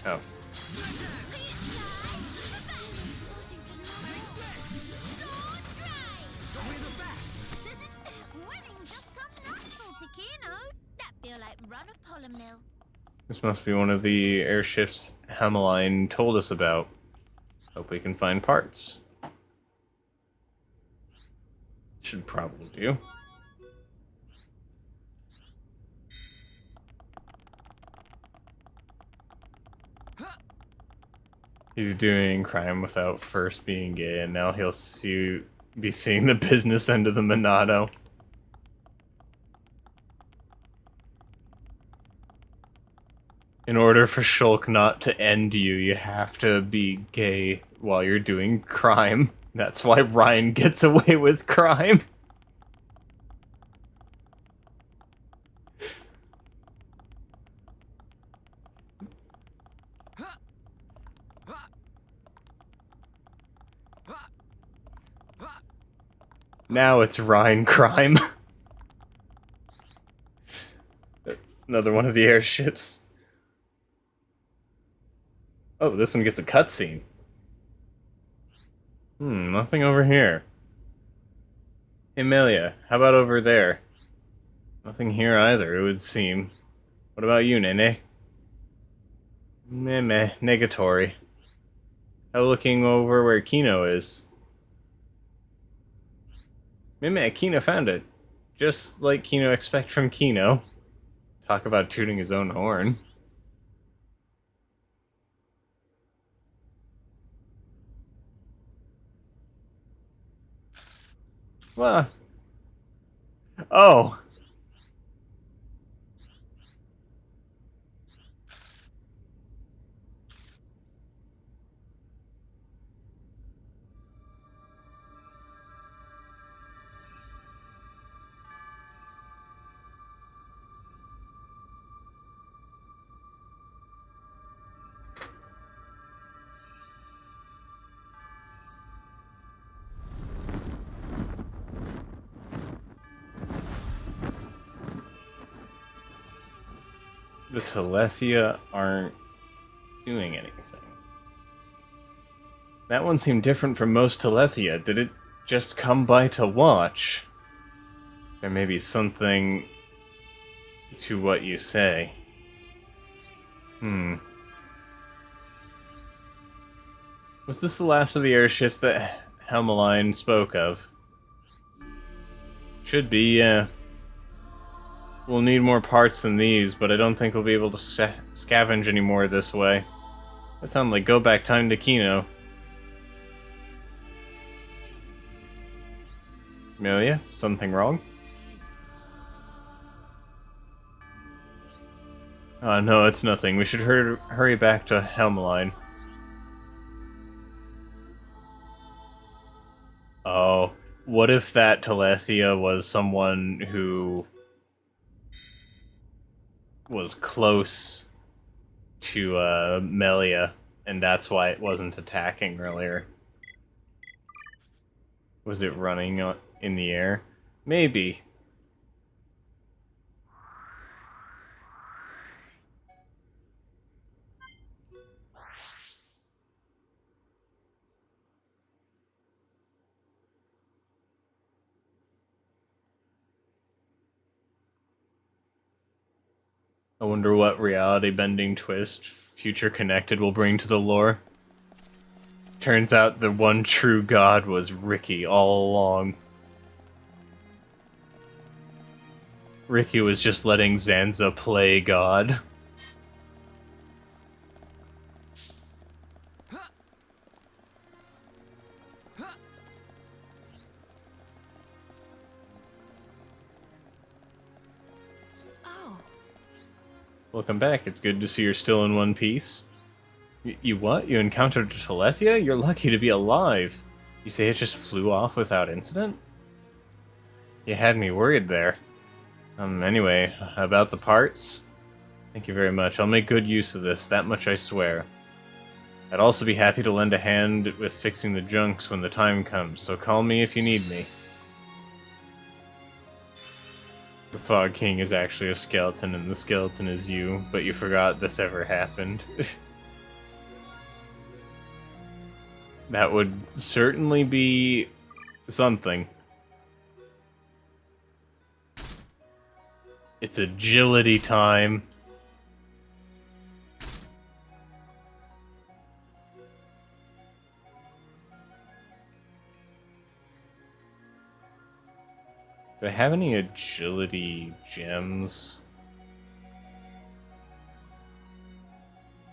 Oh. This must be one of the airships Hameline told us about. Hope we can find parts. Should probably do. He's doing crime without first being gay, and now he'll be seeing the business end of the Monado. In order for Shulk not to end you, you have to be gay while you're doing crime. That's why Ryan gets away with crime. Now it's Ryan crime. Another one of the airships. Oh, this one gets a cutscene. Nothing over here. Emilia, how about over there? Nothing here either, it would seem. What about you, Nene? Meh, negatory. How looking over where Kino is? Meh, Kino found it. Just like Kino expect from Kino. Talk about tooting his own horn. Well, oh. The Telethia aren't doing anything. That one seemed different from most Telethia. Did it just come by to watch? There may be something to what you say. Was this the last of the airships that Helmeline spoke of? Should be, yeah. We'll need more parts than these, but I don't think we'll be able to scavenge anymore this way. That sounds like go back time to Kino. Amelia, something wrong? No, it's nothing. We should hurry back to Helmeline. Oh, what if that Telethia was someone who was close to Melia, and that's why it wasn't attacking earlier? Was it running in the air? Maybe. I wonder what reality-bending twist Future Connected will bring to the lore. Turns out the one true god was Ricky all along. Ricky was just letting Zanza play god. Welcome back. It's good to see you're still in one piece. You what? You encountered Telethia? You're lucky to be alive. You say it just flew off without incident? You had me worried there. Anyway, about the parts? Thank you very much. I'll make good use of this, that much I swear. I'd also be happy to lend a hand with fixing the junks when the time comes, so call me if you need me. The Fog King is actually a skeleton, and the skeleton is you, but you forgot this ever happened. That would certainly be something. It's agility time. Do I have any agility gems?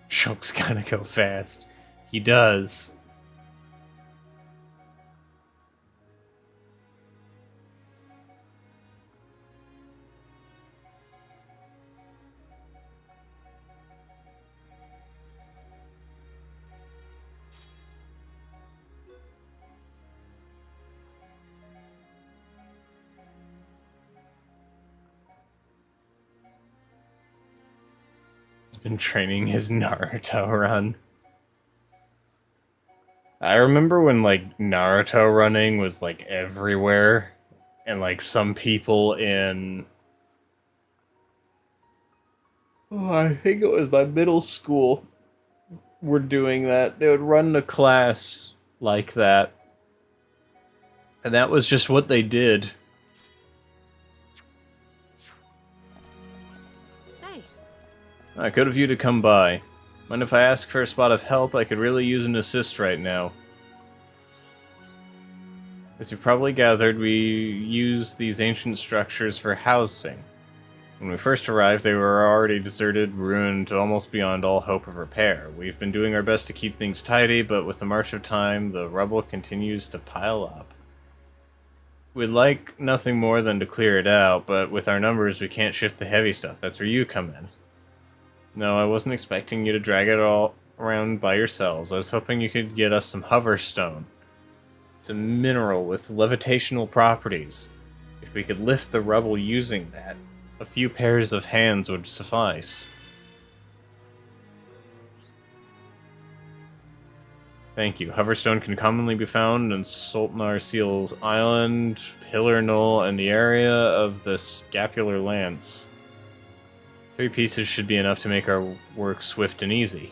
Shulk's gotta go fast. He does. Been training his Naruto run. I remember when like Naruto running was like everywhere, and like some people in I think it was my middle school were doing that. They would run a class like that, and that was just what they did. Good of you to come by. Mind if I ask for a spot of help? I could really use an assist right now. As you've probably gathered, we use these ancient structures for housing. When we first arrived, they were already deserted, ruined, almost beyond all hope of repair. We've been doing our best to keep things tidy, but with the march of time, the rubble continues to pile up. We'd like nothing more than to clear it out, but with our numbers, we can't shift the heavy stuff. That's where you come in. No, I wasn't expecting you to drag it all around by yourselves. I was hoping you could get us some hoverstone. It's a mineral with levitational properties. If we could lift the rubble using that, a few pairs of hands would suffice. Thank you. Hoverstone can commonly be found in Sultanar Seal's Island, Pillar Knoll, and the area of the Scapular Lance. 3 pieces should be enough to make our work swift and easy.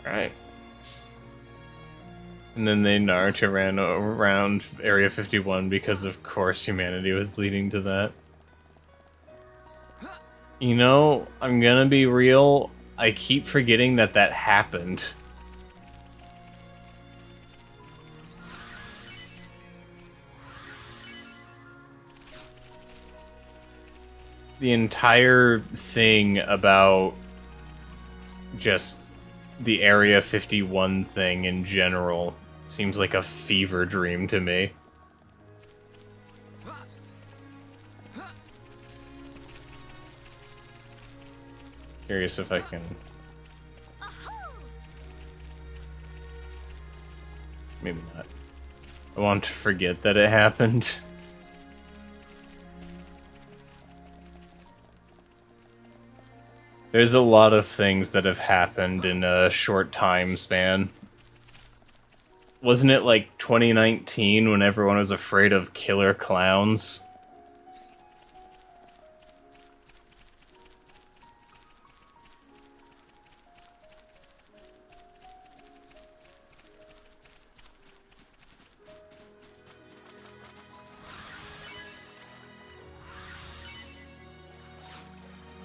Right. And then they Naruto ran around Area 51 because, of course, humanity was leading to that. You know, I'm gonna be real, I keep forgetting that that happened. The entire thing about just the Area 51 thing in general seems like a fever dream to me. Curious if I can... Maybe not. I want to forget that it happened. There's a lot of things that have happened in a short time span. Wasn't it like 2019 when everyone was afraid of killer clowns?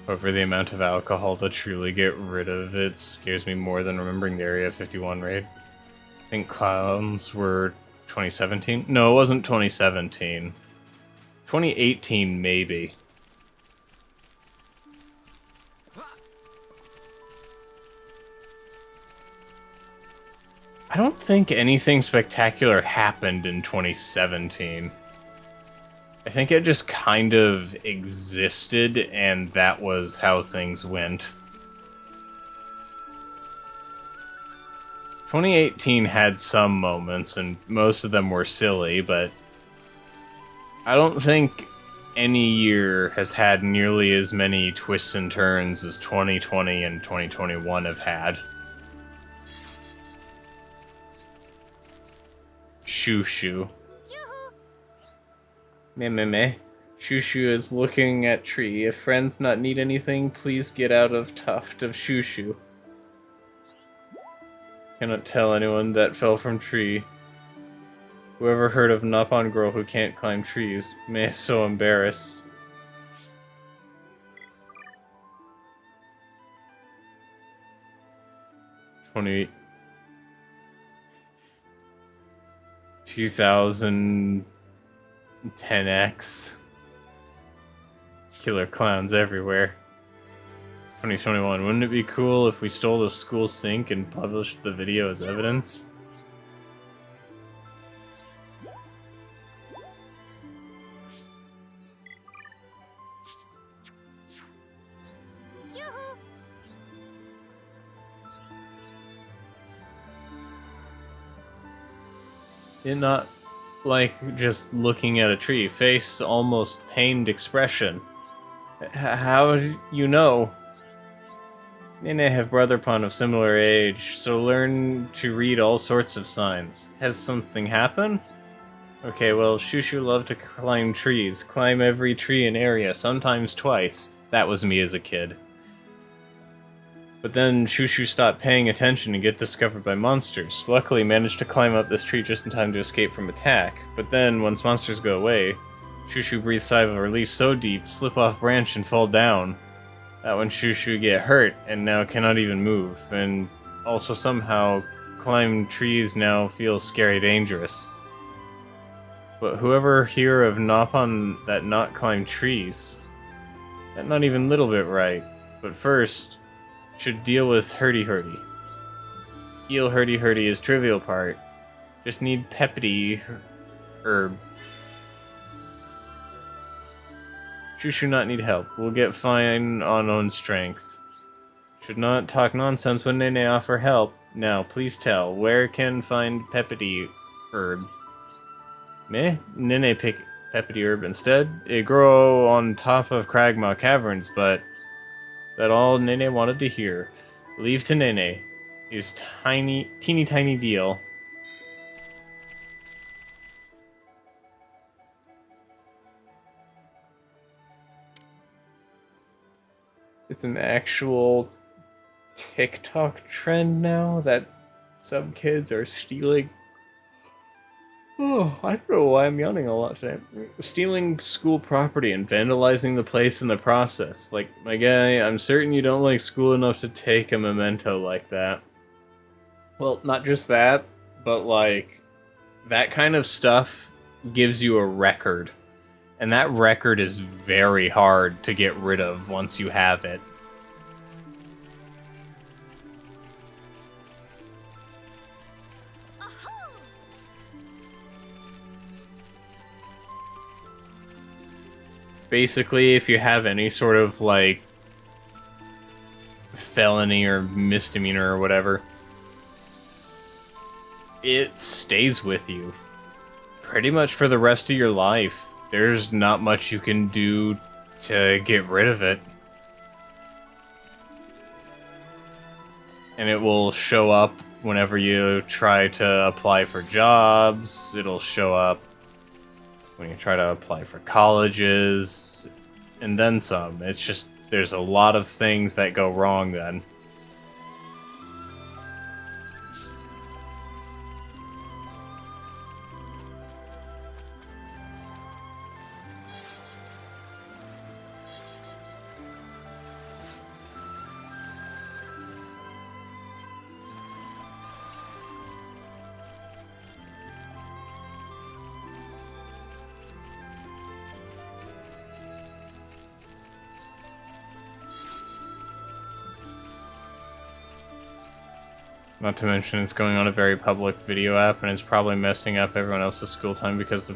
However, the amount of alcohol to truly get rid of it scares me more than remembering the Area 51 raid. I think clowns were 2017? No, it wasn't 2017. 2018, maybe. I don't think anything spectacular happened in 2017. I think it just kind of existed, and that was how things went. 2018 had some moments, and most of them were silly, but I don't think any year has had nearly as many twists and turns as 2020 and 2021 have had. Shoo. Meh. Shushu is looking at tree. If friends not need anything, please get out of tuft of Shushu. Cannot tell anyone that fell from tree. Whoever heard of Napon girl who can't climb trees? Meh, so embarrass. $20 2010X. Killer clowns everywhere. 2021. Wouldn't it be cool if we stole the school sink and published the video as evidence? It not like just looking at a tree. Face almost pained expression. How do you know? Nene have brother pun of similar age, so learn to read all sorts of signs. Has something happened? Okay, well, Shushu loved to climb trees. Climb every tree in area, sometimes twice. That was me as a kid. But then Shushu stopped paying attention and get discovered by monsters. Luckily, managed to climb up this tree just in time to escape from attack. But then, once monsters go away, Shushu breathes a sigh of relief so deep, slip off branch and fall down. That when Shushu get hurt and now cannot even move, and also somehow climb trees now feels scary dangerous. But whoever hear of Napon that not climb trees, that not even little bit right. But first, should deal with Hurdy. Heal Hurdy is trivial part. Just need Peppity herb. Shushu not need help. We'll get fine on own strength. Should not talk nonsense when Nene offer help. Now, please tell, where can find Peppity herb? Meh? Nene pick Peppity herb instead? It grow on top of Cragmaw Caverns, but that all Nene wanted to hear. Leave to Nene. His teeny tiny deal. It's an actual TikTok trend now that some kids are stealing. Oh, I don't know why I'm yawning a lot today. Stealing school property and vandalizing the place in the process. Like, my guy, I'm certain you don't like school enough to take a memento like that. Well, not just that, but like, that kind of stuff gives you a record. And that record is very hard to get rid of once you have it. Basically, if you have any sort of, like, felony or misdemeanor or whatever, it stays with you pretty much for the rest of your life. There's not much you can do to get rid of it. And it will show up whenever you try to apply for jobs. It'll show up when you try to apply for colleges, and then some. It's just, there's a lot of things that go wrong then. Not to mention it's going on a very public video app, and it's probably messing up everyone else's school time because the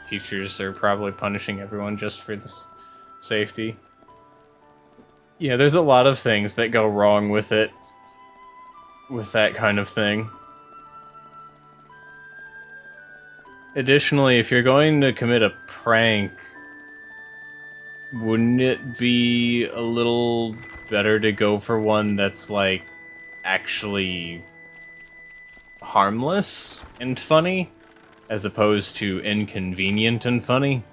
teachers are probably punishing everyone just for this safety. Yeah, there's a lot of things that go wrong with it. With that kind of thing. Additionally, if you're going to commit a prank, wouldn't it be a little better to go for one that's, like, actually harmless and funny, as opposed to inconvenient and funny?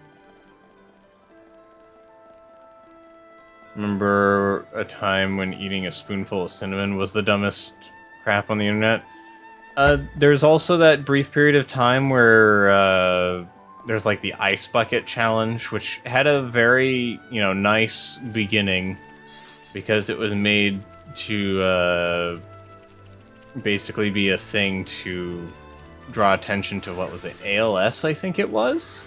Remember a time when eating a spoonful of cinnamon was the dumbest crap on the internet? There's also that brief period of time where there's like the ice bucket challenge, which had a very, nice beginning because it was made to basically be a thing to draw attention to, what was it, ALS, I think it was?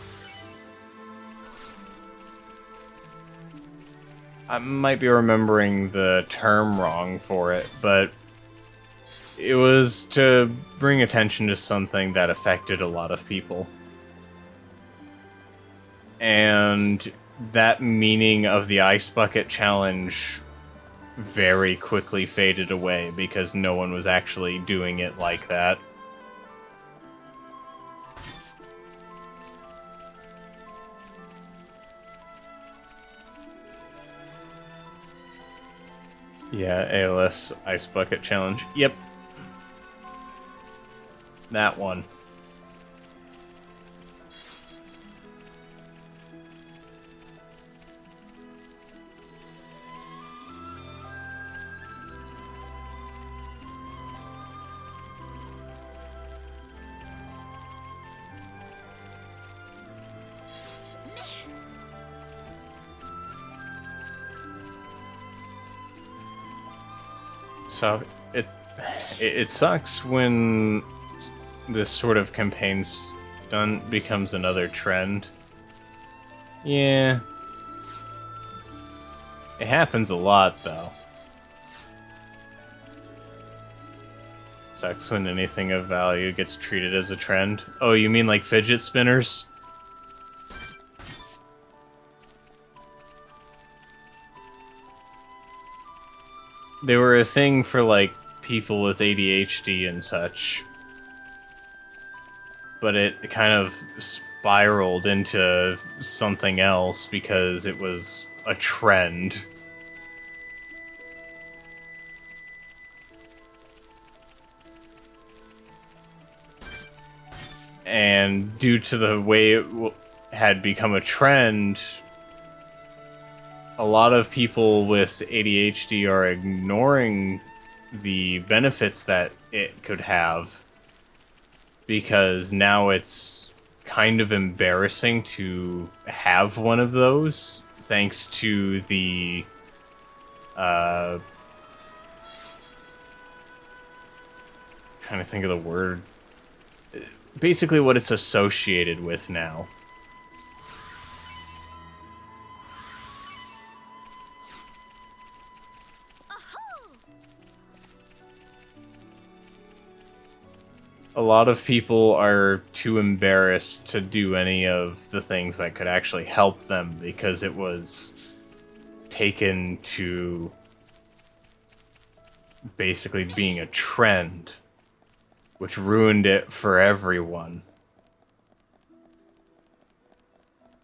I might be remembering the term wrong for it, but it was to bring attention to something that affected a lot of people. And that meaning of the ice bucket challenge very quickly faded away because no one was actually doing it like that. Yeah, ALS Ice Bucket Challenge. Yep. That one. So it sucks when this sort of campaign stunt becomes another trend. Yeah. It happens a lot, though. Sucks when anything of value gets treated as a trend. Oh, you mean like fidget spinners? They were a thing for, like, people with ADHD and such. But it kind of spiraled into something else because it was a trend. And due to the way it had become a trend, a lot of people with ADHD are ignoring the benefits that it could have because now it's kind of embarrassing to have one of those thanks to the trying to think of the word, basically what it's associated with now. A lot of people are too embarrassed to do any of the things that could actually help them because it was taken to basically being a trend, which ruined it for everyone.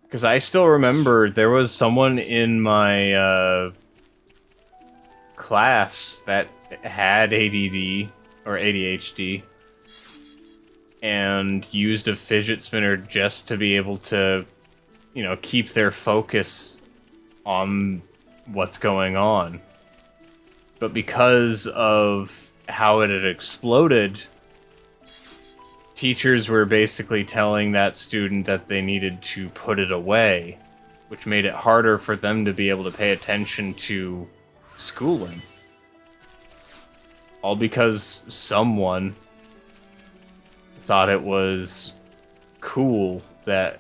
Because I still remember there was someone in my class that had ADD or ADHD and used a fidget spinner just to be able to, you know, keep their focus on what's going on. But because of how it had exploded, teachers were basically telling that student that they needed to put it away, which made it harder for them to be able to pay attention to schooling. All because someone thought it was cool that,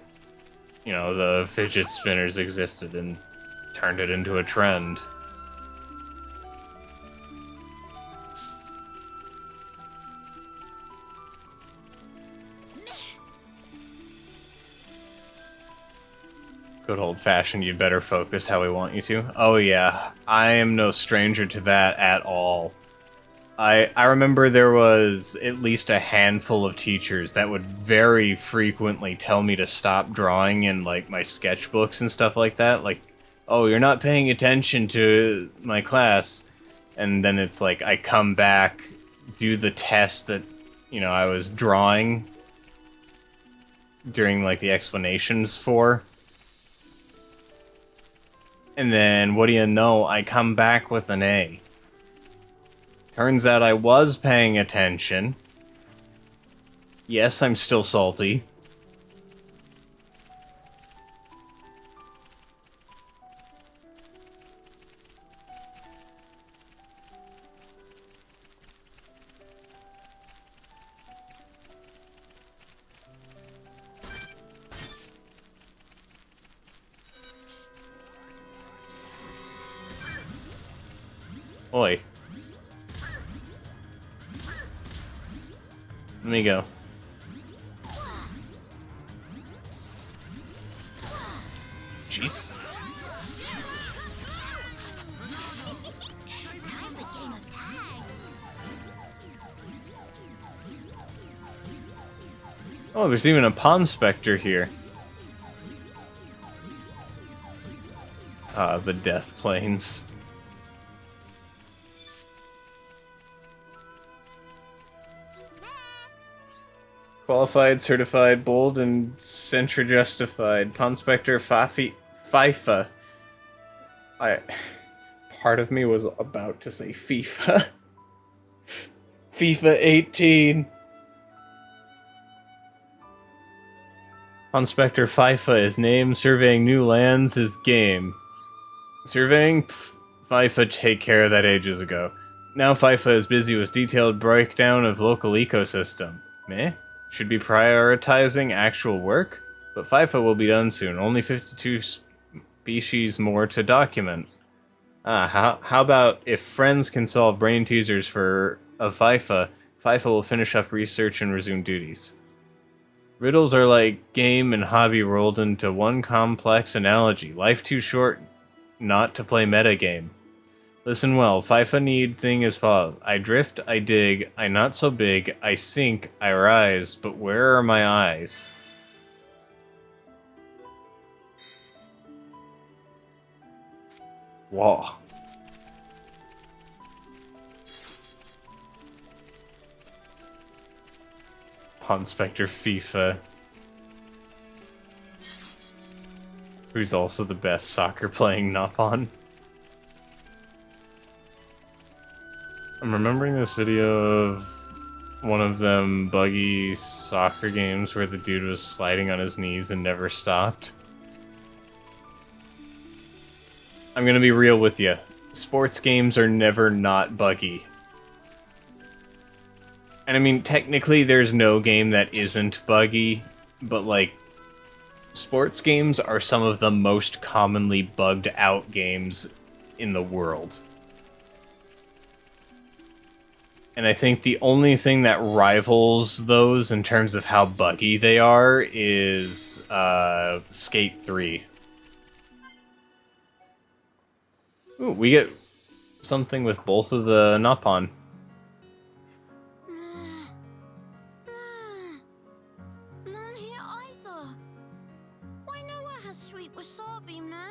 you know, the fidget spinners existed and turned it into a trend. Good old-fashioned, you better focus how we want you to. Oh yeah, I am no stranger to that at all. I remember there was at least a handful of teachers that would very frequently tell me to stop drawing in, like, my sketchbooks and stuff like that. Like, oh, you're not paying attention to my class. And then it's like, I come back, do the test that, you know, I was drawing during, like, the explanations for. And then, what do you know, I come back with an A. Turns out I was paying attention. Yes, I'm still salty. Oi. Let me go. Jeez. Time for game of tag. Oh, there's even a Pond Spectre here. Ah, the Death Plains. Qualified, certified, bold, and Sentra justified. Pond Spectre, FIFA. Part of me was about to say FIFA. FIFA 18. Pond Spectre FIFA is name, surveying new lands is game. Surveying? Pff, FIFA take care of that ages ago. Now FIFA is busy with detailed breakdown of local ecosystem. Meh? Should be prioritizing actual work? But FIFA will be done soon. Only 52 species more to document. How about if friends can solve brain teasers of FIFA, FIFA will finish up research and resume duties. Riddles are like game and hobby rolled into one complex analogy. Life too short not to play metagame. Listen well, FIFA need thing as follows. I drift, I dig, I not so big, I sink, I rise, but where are my eyes? Whoa. Pond Spectre FIFA. who's also the best soccer playing Nopon. I'm remembering this video of one of them buggy soccer games where the dude was sliding on his knees and never stopped. I'm gonna be real with you. Sports games are never not buggy. And I mean, technically there's no game that isn't buggy, but like, sports games are some of the most commonly bugged out games in the world. And I think the only thing that rivals those in terms of how buggy they are is Skate 3. Ooh, we get something with both of the Nopon. None here either. Why no one has sweet wasabi, ma?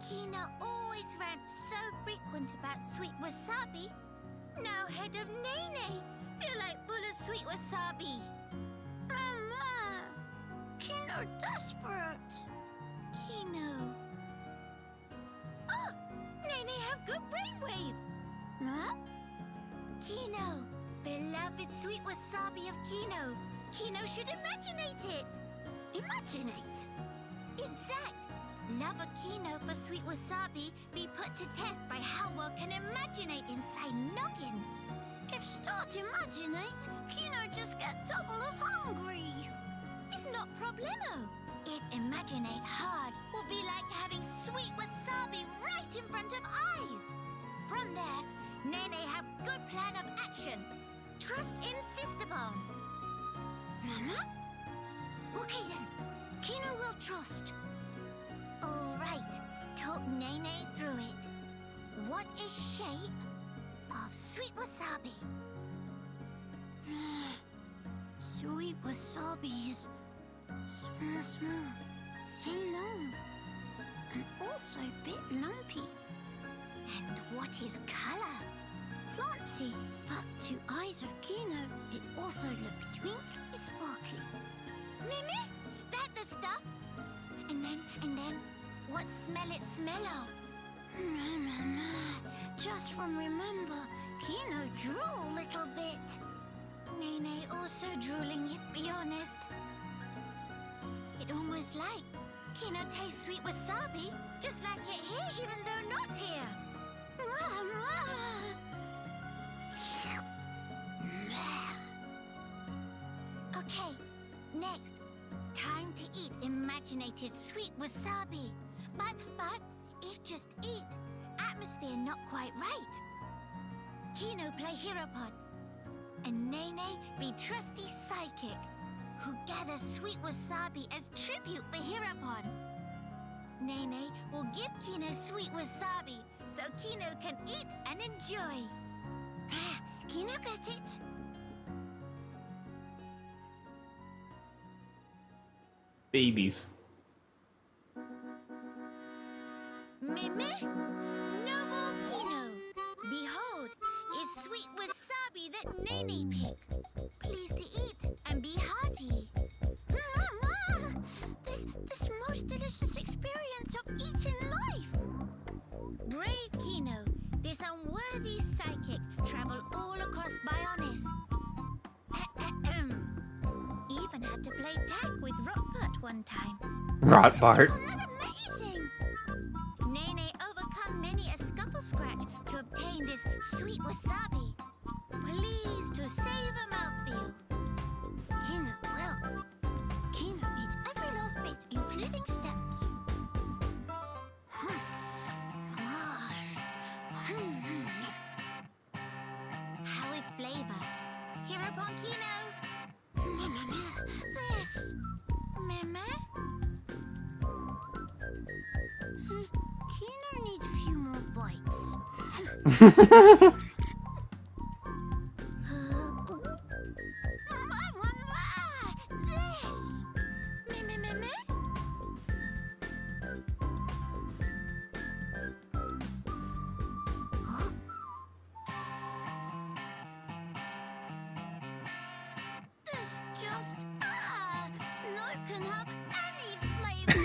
Kino always rants so frequent about sweet wasabi. Now head of Nene feel like full of sweet wasabi. Mama, Kino desperate. Kino. Oh, Nene have good brainwave. Huh? Kino, beloved sweet wasabi of Kino. Kino should imaginate it. Imaginate? Exact. Love of Kino for sweet wasabi be put to test by how well can imaginate inside noggin. If start imaginate, Kino just get double of hungry. It's not problemo. If imaginate hard will be like having sweet wasabi right in front of eyes. From there, Nene have good plan of action. Trust insist upon. Mama? Okay then. Kino will trust. Alright, talk Nene through it. What is shape of sweet wasabi? Sweet wasabi is small, thin long, and also a bit lumpy. And what is color? Plancy, but to eyes of Kino, it also looks twinkly sparkly. Mimi, that the stuff? And then, what smell it smell of? Just from remember, Kino drool little bit. Nene also drooling, if be honest. It almost like Kino tastes sweet wasabi, just like it here, even though not here. Okay, next. Time to eat imaginated sweet wasabi. But, if just eat, atmosphere not quite right. Kino play Heropod, and Nene be trusty psychic, who gathers sweet wasabi as tribute for Heropod. Nene will give Kino sweet wasabi, so Kino can eat and enjoy. Kino get it? Babies. Mimi, noble Kino, behold, is sweet wasabi that Nene picked. Please to eat and be hearty. Mama, this most delicious experience of eating life. Brave Kino, this unworthy psychic traveled all across Bionis. Even had to play tag with Rotbart one time. Rotbart. Isn't that amazing? Nene overcome many a scuffle scratch to obtain this sweet wasabi. Please to save a mouthfeel. Kino will. Kino eats every last bit, including stems. How is flavor? Heropon Kino. This. Meme? Kino needs a few more bites. This. Me. This just no can have any flavor.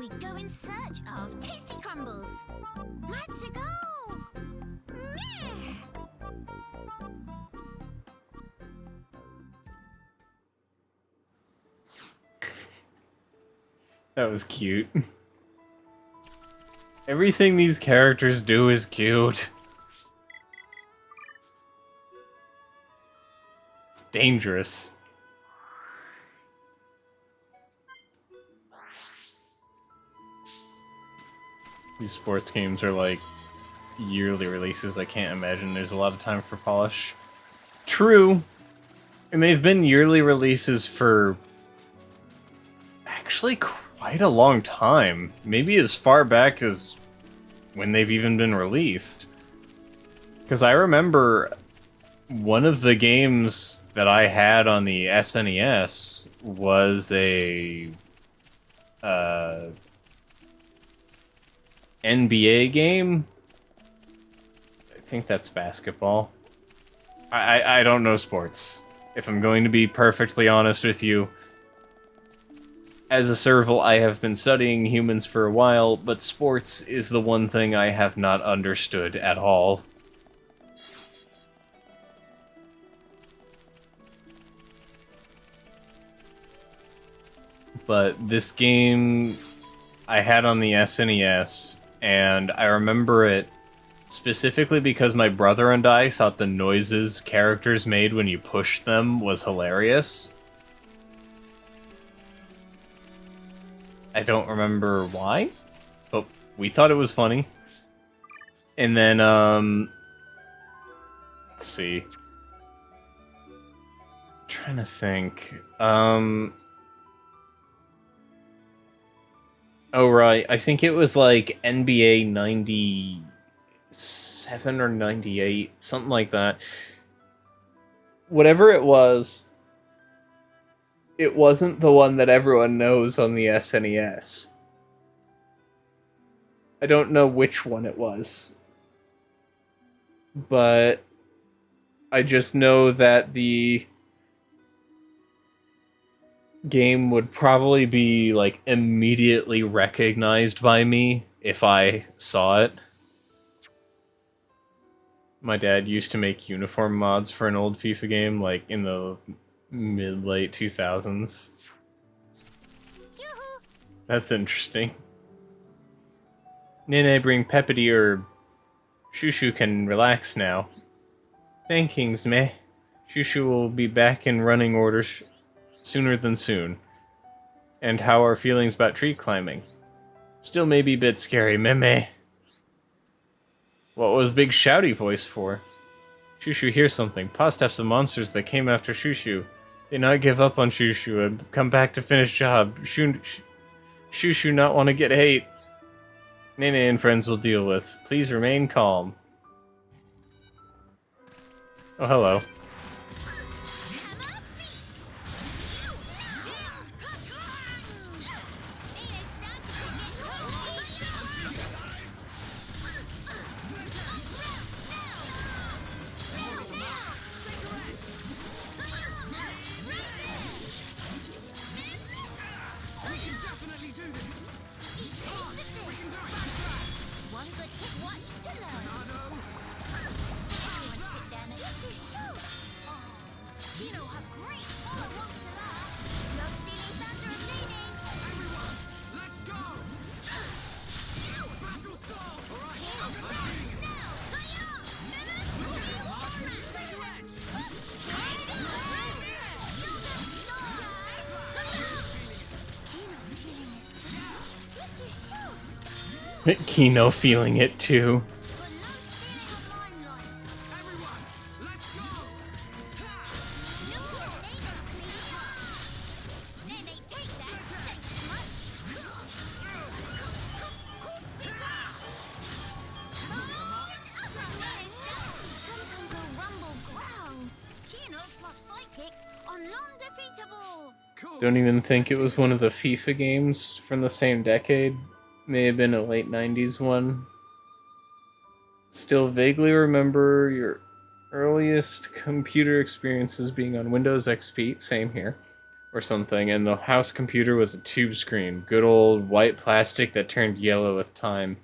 we go in search of tasty crumbles. Let's go! Meh. That was cute. Everything these characters do is cute. It's dangerous. These sports games are like yearly releases. I can't imagine there's a lot of time for polish. True. And they've been yearly releases for actually quite a long time. Maybe as far back as when they've even been released. Because I remember one of the games that I had on the SNES was a NBA game. I think that's basketball. I don't know sports. If I'm going to be perfectly honest with you, as a Serval, I have been studying humans for a while, but sports is the one thing I have not understood at all. But this game I had on the SNES, and I remember it specifically because my brother and I thought the noises characters made when you pushed them was hilarious. I don't remember why, but we thought it was funny. And then, let's see. I'm trying to think. Oh, right. I think it was like NBA 97 or 98, something like that. Whatever it wasn't the one that everyone knows on the SNES. I don't know which one it was. But I just know that the game would probably be like immediately recognized by me if I saw it. My dad used to make uniform mods for an old FIFA game, like in the mid-late 2000s. Yoo-hoo. That's interesting. Nene, bring Peppity or Shushu can relax now. Thankings, meh. Shushu will be back in running order sooner than soon. And how are feelings about tree climbing? Still maybe a bit scary, meh. What was Big Shouty voice for? Shushu hears something. Past have some monsters that came after Shushu. They not give up on Shushu and come back to finish job. Shushu not want to get hate. Nene and friends will deal with. Please remain calm. Oh, hello. One good hit once to learn. Sit down and just shoot. Kino have great fun once to learn. No stealing thunder and leaning. Everyone, let's go! Battle Soul! Alright, I'm playing! Kino feeling it too. But no fear of limelight. Everyone, let's go! Look at Nene, please. Nene, take that. Thanks much. Rumble ground. Kino plus psychics are non-defeatable. Cool. Don't even think it was one of the FIFA games from the same decade. May have been a late 90s one. Still vaguely remember your earliest computer experiences being on Windows XP, same here. or something, and the house computer was a tube screen. Good old white plastic that turned yellow with time.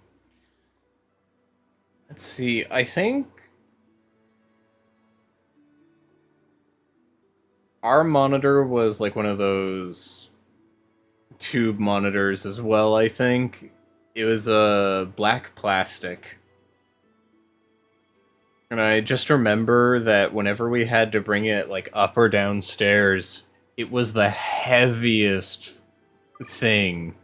Let's see, I think our monitor was like one of those tube monitors as well, I think. It was a black plastic. And I just remember that whenever we had to bring it like up or downstairs, it was the heaviest thing.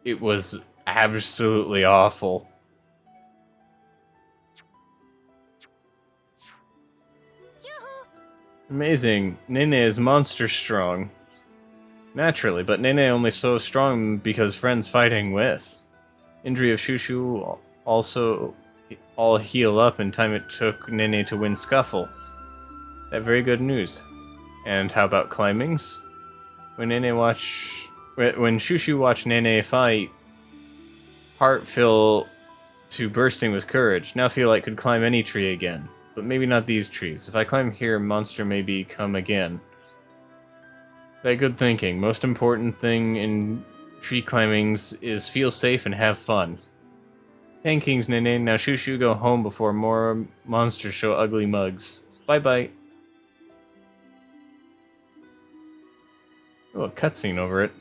It was absolutely awful. Yoo-hoo! Amazing. Nene is monster strong. Naturally, but Nene only so strong because friends fighting with. Injury of Shushu also all heal up in time it took Nene to win Scuffle. That very good news. And how about climbings? When Shushu watched Nene fight, heart fill to bursting with courage. Now feel like could climb any tree again. But maybe not these trees. If I climb here, monster may come again. That good thinking. Most important thing in tree climbings is feel safe and have fun. Thankings, Nene. Now Shushu go home before more monsters show ugly mugs. Bye-bye. Oh, a cutscene over it.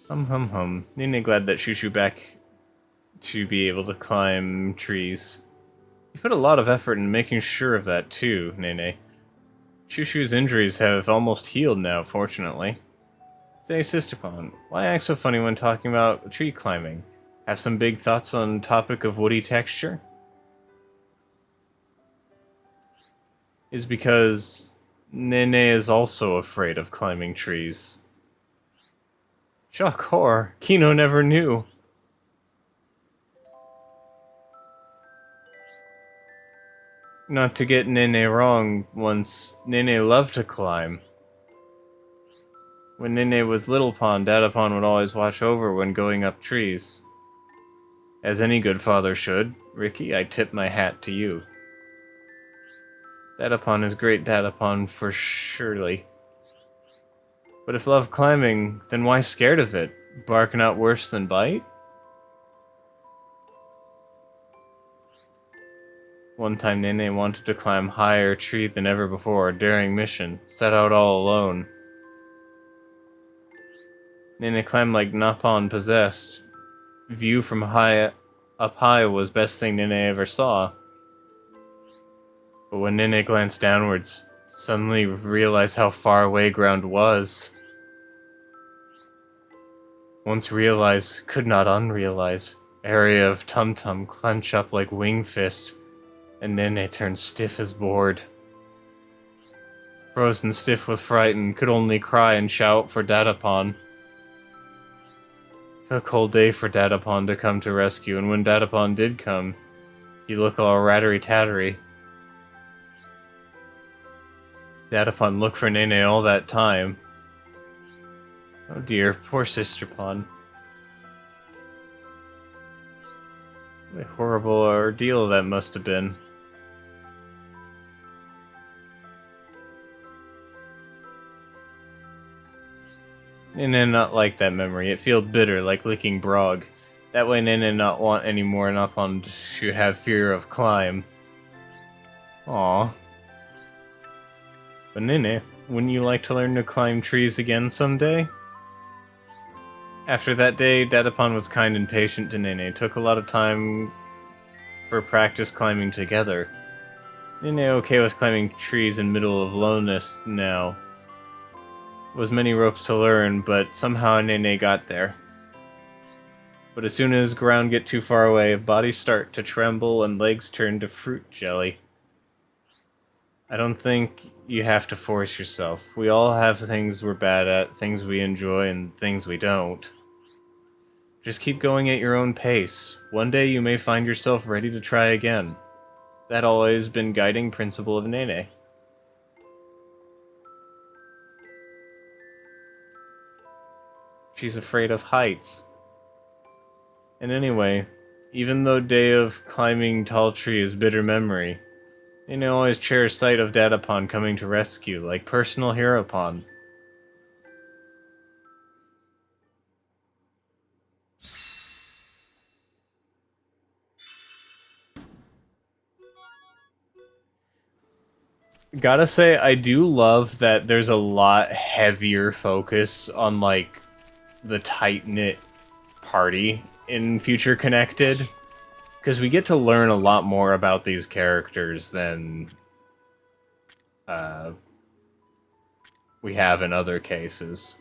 Hum. Nene glad that Shushu back to be able to climb trees. You put a lot of effort in making sure of that too, Nene. Shushu's injuries have almost healed now, fortunately. Say, Sisterpon, why act so funny when talking about tree climbing? Have some big thoughts on topic of woody texture? Is because Nene is also afraid of climbing trees. Shock horror. Kino never knew. Not to get Nene wrong, once Nene loved to climb. When Nene was little Pon, Dadapon would always watch over when going up trees. As any good father should, Ricky, I tip my hat to you. Dadapon is great Dadapon for surely. But if love climbing, then why scared of it? Bark not worse than bite? One time Nene wanted to climb higher tree than ever before, daring mission, set out all alone. Nene climbed like Napon possessed. View from up high was best thing Nene ever saw. But when Nene glanced downwards, suddenly realized how far away ground was. Once realized, could not unrealize. Area of Tum Tum clench up like wing fists. And Nene turned stiff as board. Frozen stiff with fright and could only cry and shout for Dadapon. Took whole day for Dadapon to come to rescue, and when Dadapon did come, he looked all rattery-tattery. Dadapon looked for Nene all that time. Oh dear, poor Sisterpon. What a horrible ordeal that must have been. Nene not like that memory. It feel bitter, like licking brog. That way Nene not want any more Napon to have fear of climb. Aww. But Nene, wouldn't you like to learn to climb trees again someday? After that day, Dadapon was kind and patient to Nene. Took a lot of time for practice climbing together. Nene okay with climbing trees in middle of lowness now. Was many ropes to learn, but somehow Nene got there. But as soon as ground get too far away, bodies start to tremble and legs turn to fruit jelly. I don't think you have to force yourself. We all have things we're bad at, things we enjoy, and things we don't. Just keep going at your own pace. One day you may find yourself ready to try again. That always been guiding principle of Nene. She's afraid of heights. And anyway, Even though day of climbing tall tree is bitter memory, and I always cherish sight of Datapon coming to rescue, like personal hero pon. Gotta say, I do love that there's a lot heavier focus on, like, the tight-knit party in Future Connected. Because we get to learn a lot more about these characters than we have in other cases.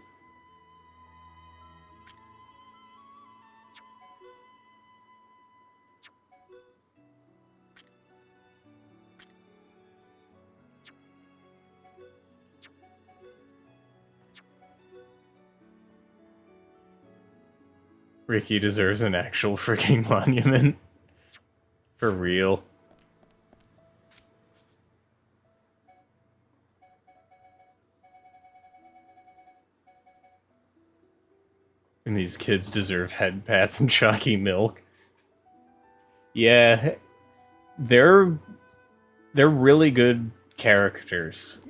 Ricky deserves an actual freaking monument. For real. And these kids deserve head pats and chalky milk. Yeah, they're really good characters.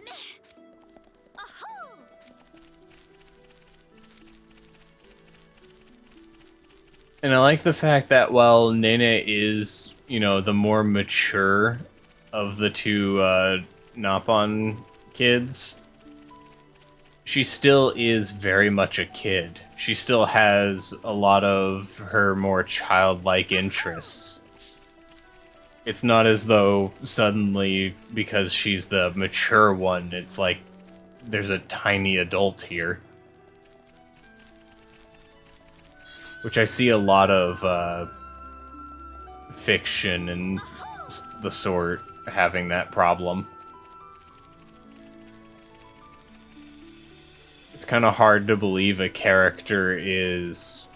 And I like the fact that while Nene is, you know, the more mature of the two Napon kids, she still is very much a kid. She still has a lot of her more childlike interests. It's not as though suddenly, because she's the mature one, it's like there's a tiny adult here. Which I see a lot of fiction and the sort having that problem. It's kind of hard to believe a character is,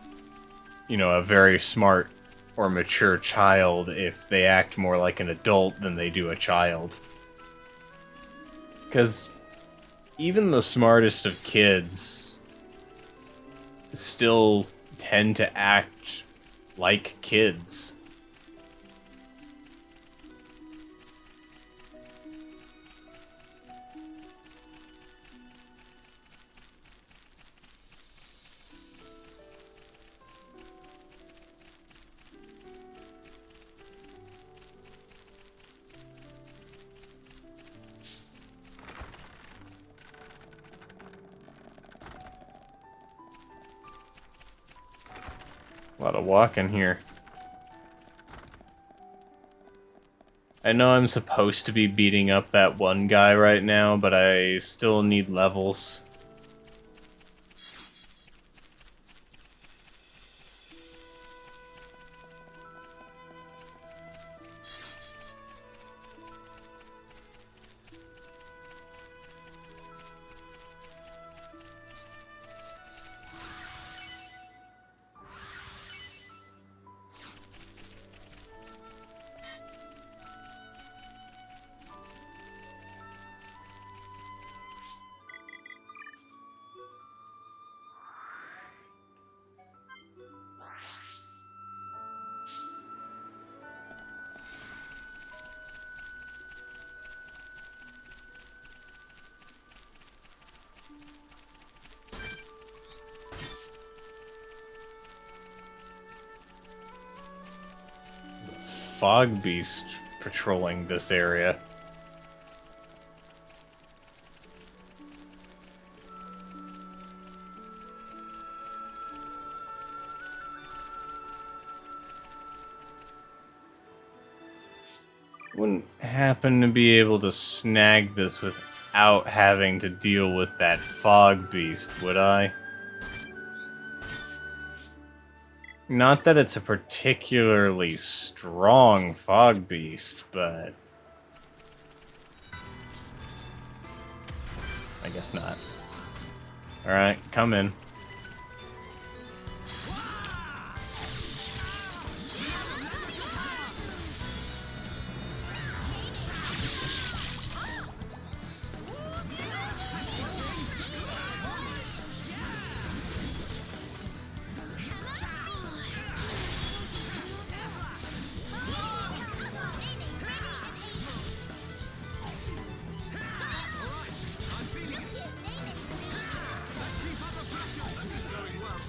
you know, a very smart or mature child if they act more like an adult than they do a child. Because even the smartest of kids still tend to act like kids. A lot of walking here. I know I'm supposed to be beating up that one guy right now, but I still need levels. Fog beast patrolling this area. Wouldn't happen to be able to snag this without having to deal with that fog beast, would I? Not that it's a particularly strong fog beast, but I guess not. Alright, come in.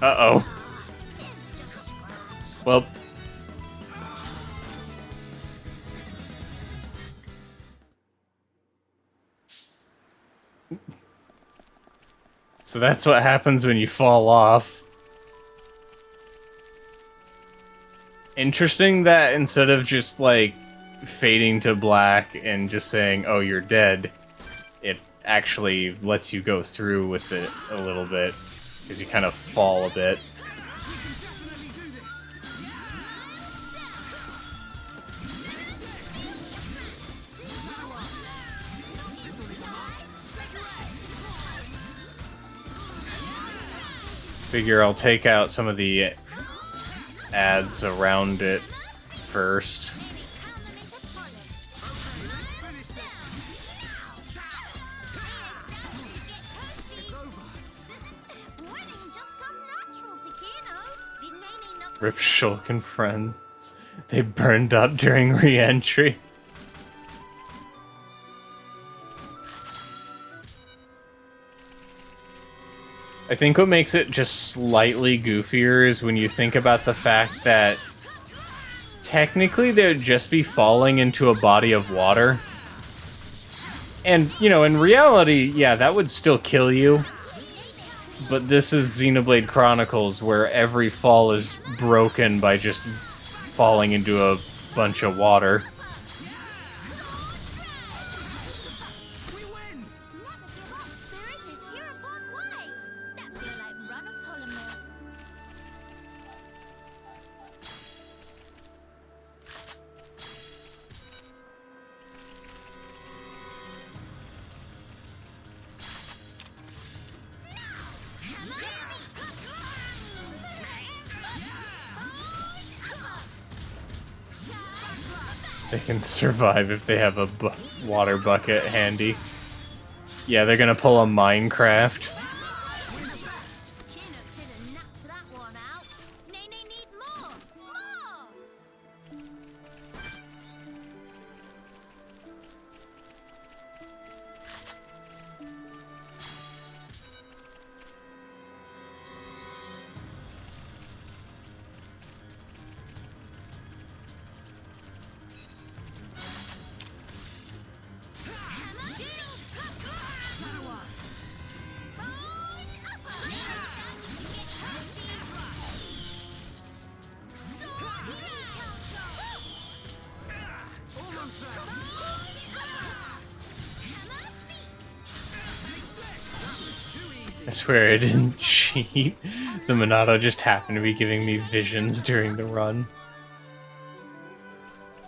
Uh-oh. Well... So that's what happens when you fall off. Interesting that instead of just, like, fading to black and just saying, oh, you're dead, it actually lets you go through with it a little bit, because you kind of fall a bit. Figure I'll take out some of the ads around it first. Rip Shulk and friends. They burned up during re-entry. I think what makes it just slightly goofier is when you think about the fact that technically they'd just be falling into a body of water. And, you know, in reality, yeah, that would still kill you. But this is Xenoblade Chronicles, where every fall is broken by just falling into a bunch of water. They can survive if they have a water bucket handy. Yeah, they're gonna pull a Minecraft. I swear I didn't cheat. The Monado just happened to be giving me visions during the run.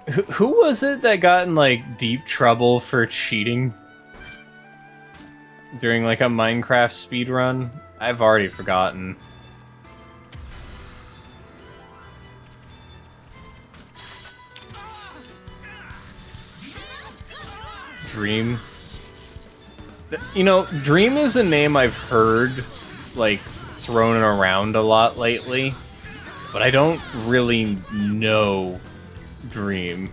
Who was it that got in, like, deep trouble for cheating? During, like, a Minecraft speedrun? I've already forgotten. Dream. You know, Dream is a name I've heard, like, thrown around a lot lately, but I don't really know Dream.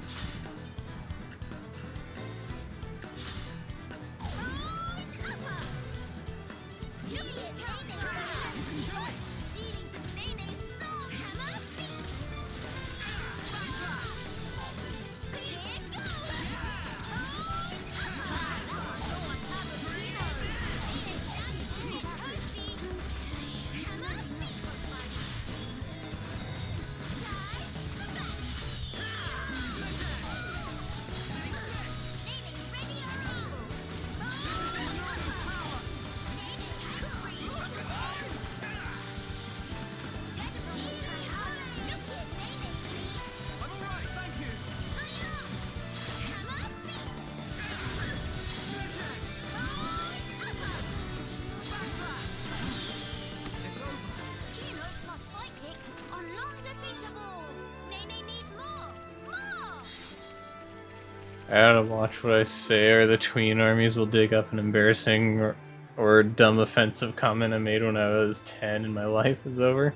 I gotta watch what I say, or the tween armies will dig up an embarrassing or dumb offensive comment I made when I was 10 and my life is over.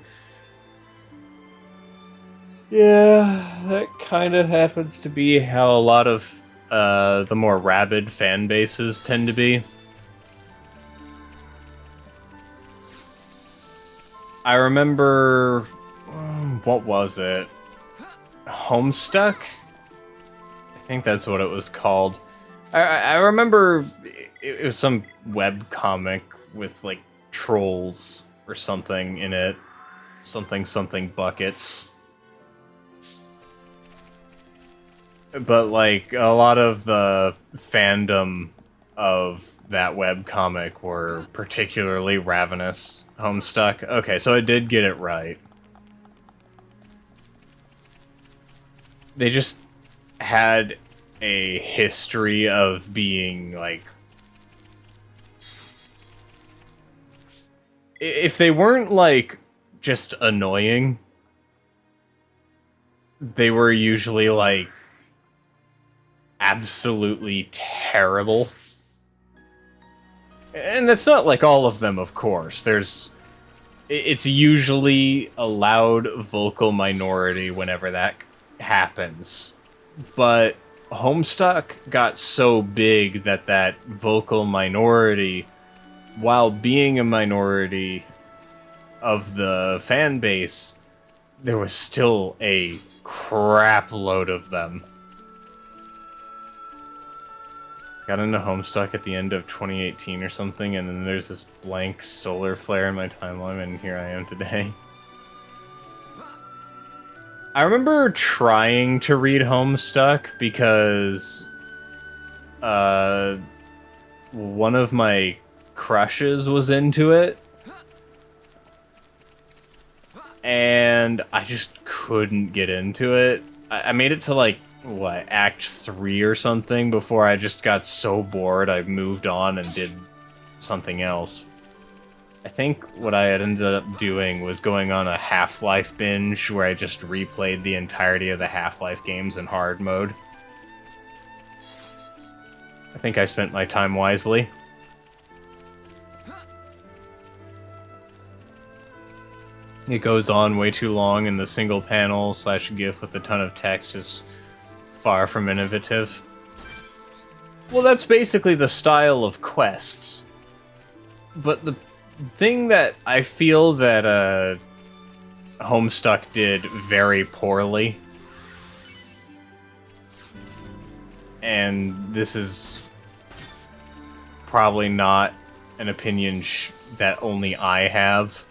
Yeah, that kind of happens to be how a lot of the more rabid fan bases tend to be. I remember... what was it? Homestuck? I think that's what it was called. I remember it was some web comic with, like, trolls or something in it. Something buckets. But, like, a lot of the fandom of that web comic were particularly ravenous. Homestuck. Okay, so I did get it right. They just had a history of being, like... if they weren't, like, just annoying, they were usually, like, absolutely terrible. And that's not like all of them, of course. It's usually a loud vocal minority whenever that happens. But Homestuck got so big that that vocal minority, while being a minority of the fan base, there was still a crap load of them. Got into Homestuck at the end of 2018 or something, and then there's this blank solar flare in my timeline, and here I am today. I remember trying to read Homestuck because one of my crushes was into it, and I just couldn't get into it. I made it to, like, what, Act 3 or something before I just got so bored I moved on and did something else. I think what I had ended up doing was going on a Half-Life binge where I just replayed the entirety of the Half-Life games in hard mode. I think I spent my time wisely. It goes on way too long, and the single panel / GIF with a ton of text is far from innovative. Well, that's basically the style of quests. But the thing that I feel that Homestuck did very poorly, and this is probably not an opinion that only I have,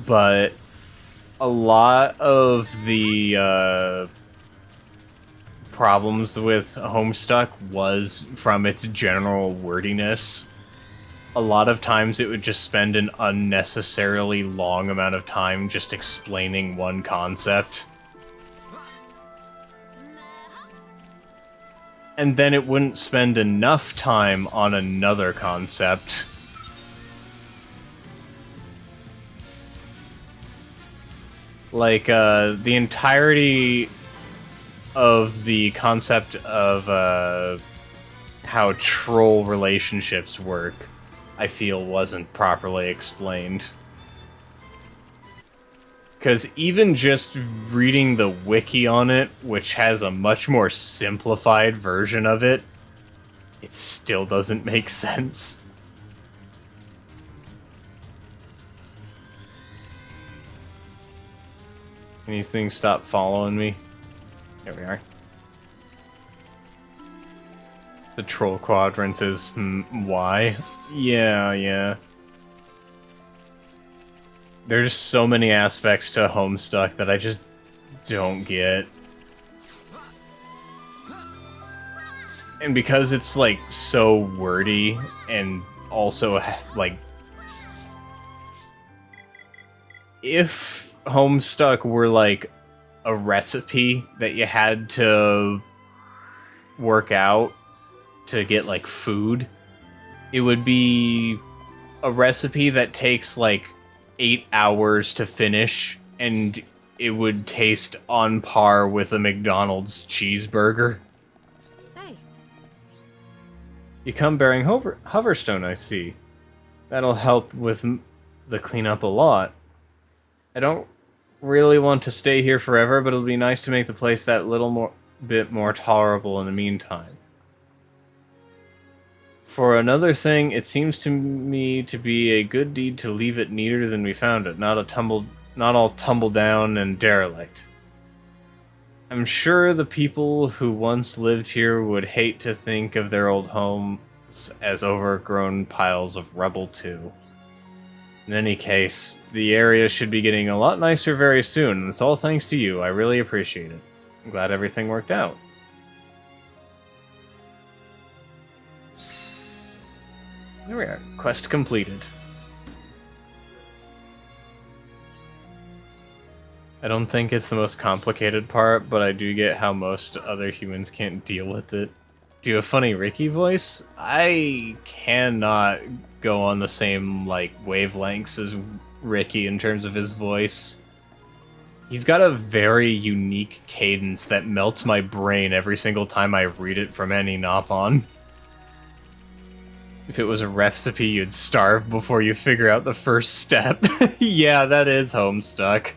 but a lot of the problems with Homestuck was from its general wordiness. A lot of times it would just spend an unnecessarily long amount of time just explaining one concept. And then it wouldn't spend enough time on another concept. Like, the entirety of the concept of how troll relationships work, I feel wasn't properly explained. Because even just reading the wiki on it, which has a much more simplified version of it, it still doesn't make sense. Can these things stop following me? There we are. The troll quadrants is why? Yeah. There's so many aspects to Homestuck that I just don't get. And because it's, like, so wordy, and also, like... if Homestuck were, like, a recipe that you had to work out to get, like, food, it would be a recipe that takes, like, 8 hours to finish, and it would taste on par with a McDonald's cheeseburger. Hey. You come bearing Hoverstone, I see. That'll help with the cleanup a lot. I don't really want to stay here forever, but it'll be nice to make the place that bit more tolerable in the meantime. For another thing, it seems to me to be a good deed to leave it neater than we found it, not all tumble down and derelict. I'm sure the people who once lived here would hate to think of their old homes as overgrown piles of rubble too. In any case, the area should be getting a lot nicer very soon, and it's all thanks to you. I really appreciate it. I'm glad everything worked out. There we are. Quest completed. I don't think it's the most complicated part, but I do get how most other humans can't deal with it. Do a funny Ricky voice? I cannot go on the same, like, wavelengths as Ricky in terms of his voice. He's got a very unique cadence that melts my brain every single time I read it from any Nopon. If it was a recipe, you'd starve before you figure out the first step. Yeah, that is Homestuck.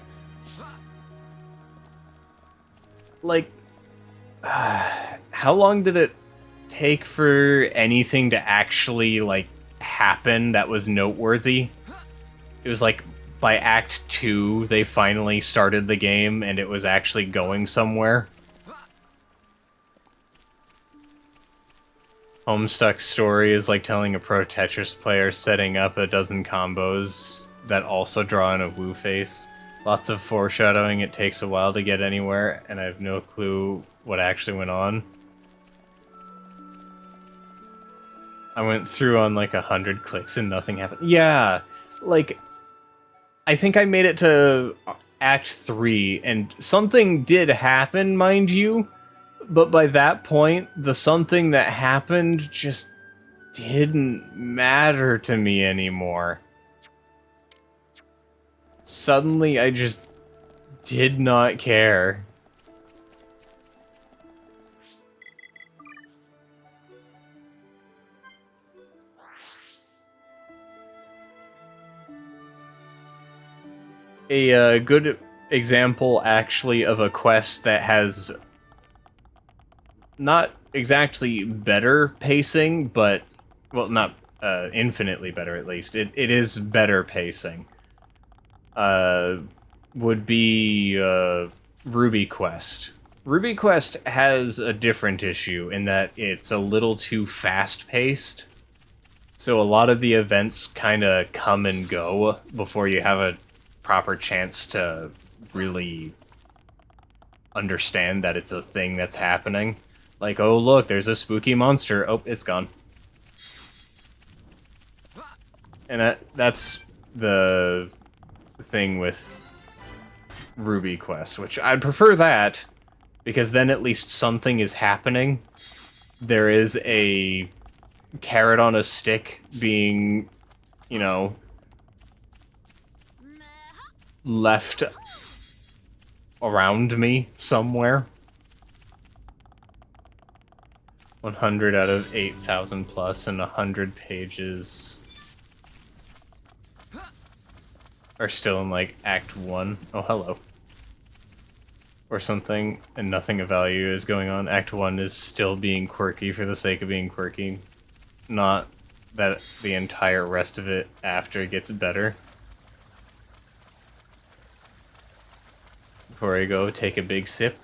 Like, how long did it take for anything to actually, like, happen that was noteworthy? It was like, by Act 2, they finally started the game, and it was actually going somewhere. Homestuck's story is like telling a pro Tetris player setting up a dozen combos that also draw in a woo face. Lots of foreshadowing, it takes a while to get anywhere, and I have no clue what actually went on. I went through on like 100 clicks and nothing happened. Yeah, like, I think I made it to Act 3, and something did happen, mind you, but by that point, the something that happened just didn't matter to me anymore. Suddenly, I just did not care. A good example, actually, of a quest that has not exactly better pacing, but, well, not infinitely better, at least. It is better pacing. Would be Ruby Quest. Ruby Quest has a different issue in that it's a little too fast-paced. So a lot of the events kind of come and go before you have a proper chance to really understand that it's a thing that's happening. Like, oh look, there's a spooky monster. Oh, it's gone. And that's the thing with Ruby Quest, which I'd prefer that, because then at least something is happening. There is a carrot on a stick being, you know, left around me somewhere. 100 out of 8,000 plus and 100 pages are still in, like, Act 1. Oh, hello. Or something, and nothing of value is going on. Act 1 is still being quirky for the sake of being quirky. Not that the entire rest of it after gets better. Before I go, take a big sip.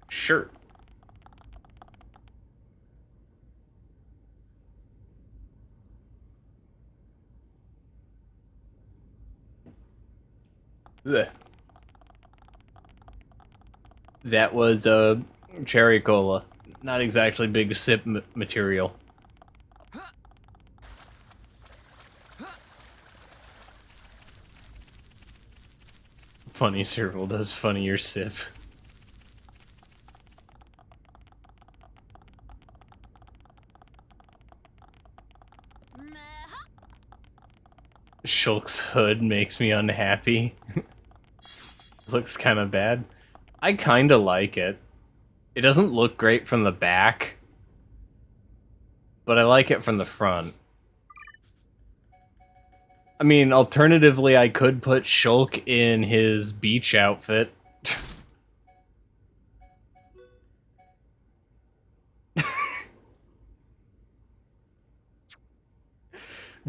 Sure. Blech. That was cherry cola. Not exactly big sip material. Funny Serval does funnier sip. Shulk's hood makes me unhappy. Looks kind of bad. I kind of like it. It doesn't look great from the back, but I like it from the front. I mean, alternatively, I could put Shulk in his beach outfit.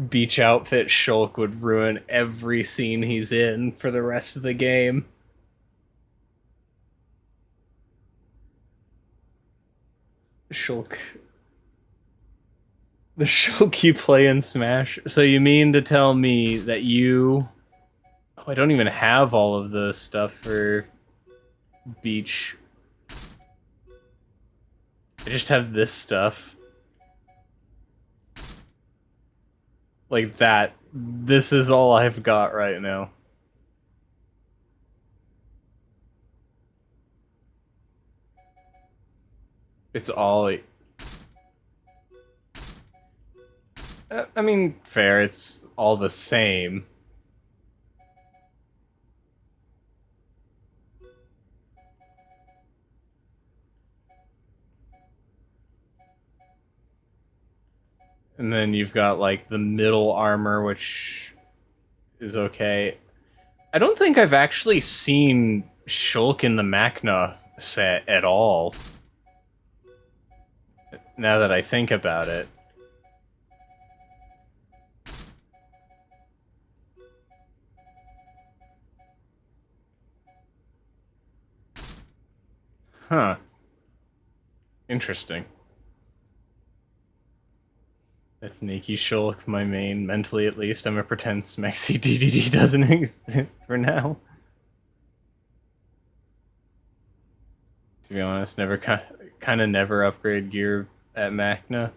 beach outfit Shulk would ruin every scene he's in for the rest of the game. Shulk. The Shulk you play in Smash. So you mean to tell me that you... Oh, I don't even have all of the stuff for beach. I just have this stuff. Like that. This is all I've got right now. It's all... I mean, fair, it's all the same. And then you've got, like, the middle armor, which is okay. I don't think I've actually seen Shulk in the Machna set at all. Now that I think about it. Huh. Interesting. That's Nikki Shulk, my main, mentally at least. I'm gonna pretend Smexy DDD doesn't exist for now. To be honest, never kind of never upgrade gear at Machna.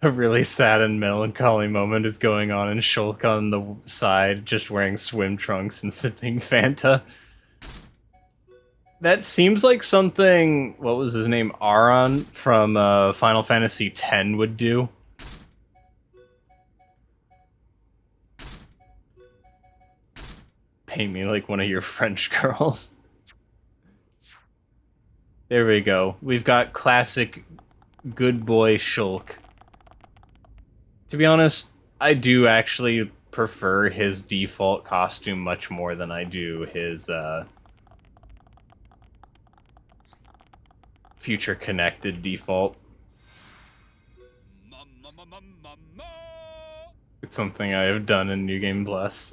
A really sad and melancholy moment is going on, and Shulk on the side, just wearing swim trunks and sipping Fanta. That seems like something, what was his name, Aron from Final Fantasy X would do. Paint me like one of your French girls. There we go. We've got classic good boy Shulk. To be honest, I do actually prefer his default costume much more than I do his, future connected default. It's something I have done in New Game Plus.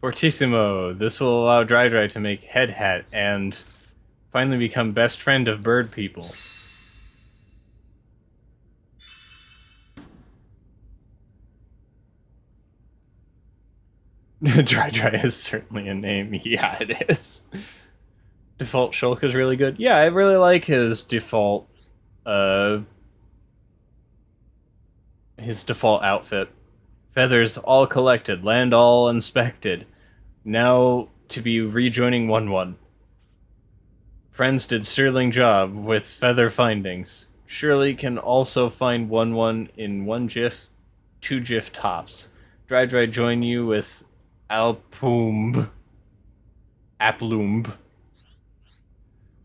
Fortissimo. This will allow Dry Dry to make Head Hat and finally become best friend of bird people. Dry Dry is certainly a name. Yeah, it is. Default Shulk is really good. Yeah, I really like his default outfit. Feathers all collected, land all inspected. Now to be rejoining 1-1. Friends did sterling job with feather findings. Surely can also find 1-1 in 1 GIF, 2 GIF tops. Dry Dry join you with Aploomb.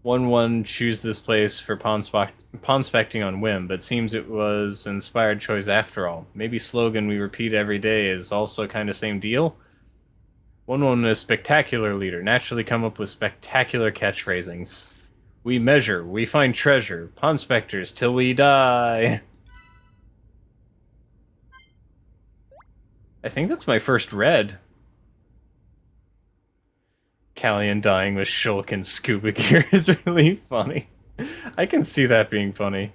1-1 choose this place for pawn specting on whim, but seems it was inspired choice after all. Maybe slogan we repeat every day is also kind of same deal? 1-1 is spectacular leader, naturally come up with spectacular catchphrasings. We measure, we find treasure, pawn specters till we die. I think that's my first red. Callian dying with Shulk and scuba gear is really funny. I can see that being funny.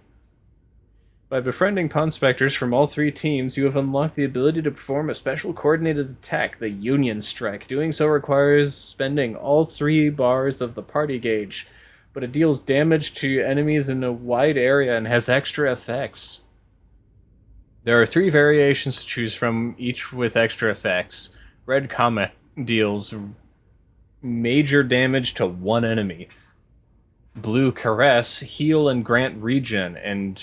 By befriending pawn specters from all 3 teams, you have unlocked the ability to perform a special coordinated attack, the Union Strike. Doing so requires spending all 3 bars of the party gauge, but it deals damage to enemies in a wide area and has extra effects. There are 3 variations to choose from, each with extra effects. Red Comet deals major damage to 1 enemy. Blue Caress, heal and grant regen and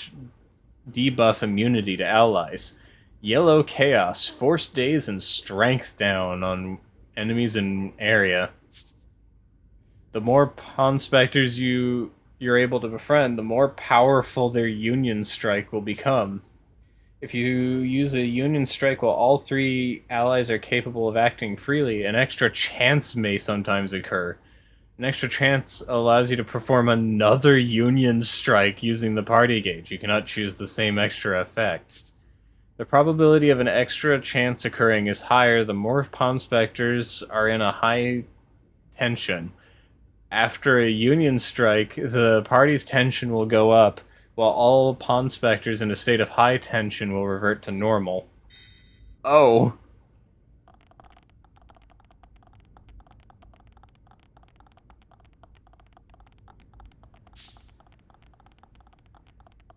debuff immunity to allies. Yellow Chaos, force daze and strength down on enemies in area. The more pawn specters you're able to befriend, the more powerful their Union Strike will become. If you use a Union Strike while all 3 allies are capable of acting freely, an extra chance may sometimes occur. An extra chance allows you to perform another Union strike using the party gauge. You cannot choose the same extra effect. The probability of an extra chance occurring is higher the more Pawn Specters are in a high tension. After a Union strike, the party's tension will go up, while all Pawn Specters in a state of high tension will revert to normal. Oh.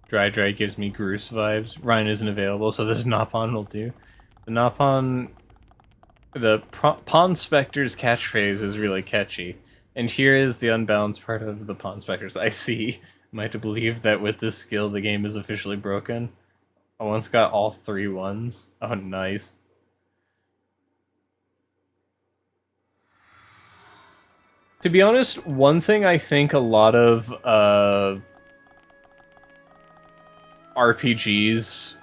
Dry gives me Groose vibes. Ryan isn't available, so this Nopon will do. The Nopon... The Pawn Specter's catchphrase is really catchy. And here is the unbalanced part of the Pawn Specters. I see. Am I to believe that with this skill the game is officially broken? I once got all 3 ones. Oh, nice. To be honest, one thing I think a lot of RPGs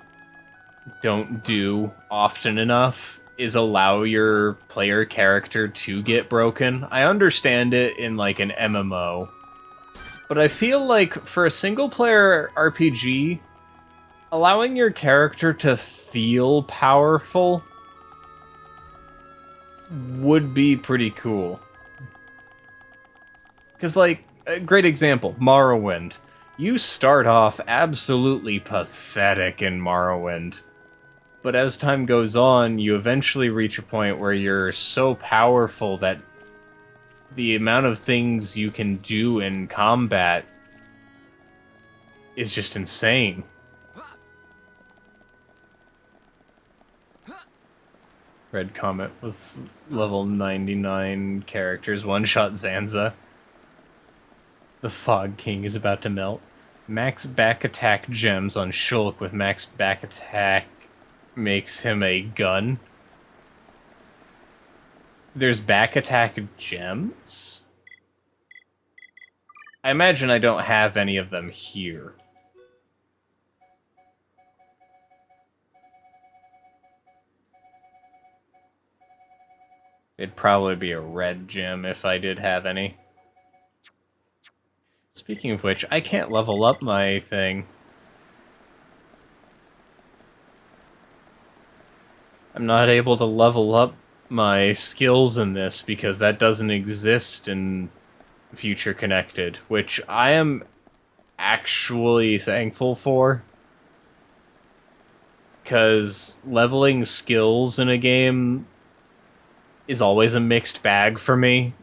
don't do often enough is allow your player character to get broken. I understand it in like an MMO, but I feel like for a single player RPG, allowing your character to feel powerful would be pretty cool. Because, like, a great example, Morrowind. You start off absolutely pathetic in Morrowind. But as time goes on, you eventually reach a point where you're so powerful that the amount of things you can do in combat is just insane. Red Comet with level 99 characters, one-shot Zanza. The Fog King is about to melt. Max back attack gems on Shulk with max back attack makes him a gun. There's back attack gems? I imagine I don't have any of them here. It'd probably be a red gem if I did have any. Speaking of which, I can't level up my thing. I'm not able to level up my skills in this because that doesn't exist in Future Connected, which I am actually thankful for. Because leveling skills in a game is always a mixed bag for me.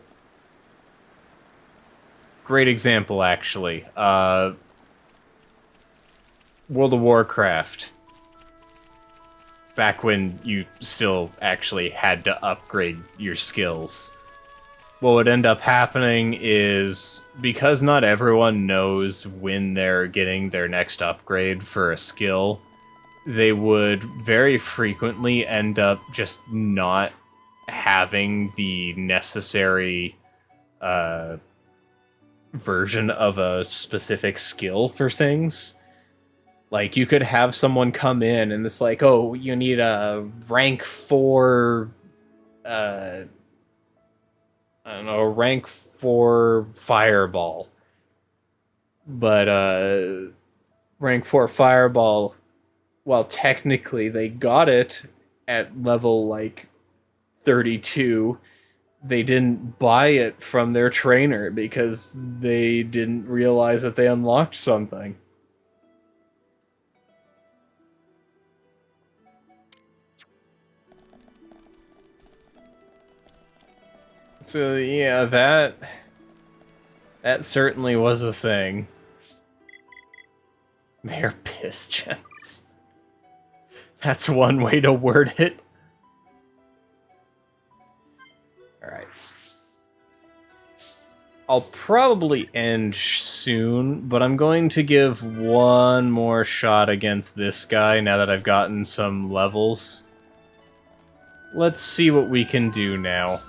Great example, actually. World of Warcraft. Back when you still actually had to upgrade your skills. What would end up happening is, because not everyone knows when they're getting their next upgrade for a skill, they would very frequently end up just not having the necessary version of a specific skill for things. Like, you could have someone come in and it's like, oh, you need a rank 4 I don't know, rank 4 fireball. But rank 4 fireball, while technically they got it at level like 32, they didn't buy it from their trainer because they didn't realize that they unlocked something. So yeah, that certainly was a thing. They're piss gems. That's one way to word it. Alright. I'll probably end soon, but I'm going to give one more shot against this guy now that I've gotten some levels. Let's see what we can do now.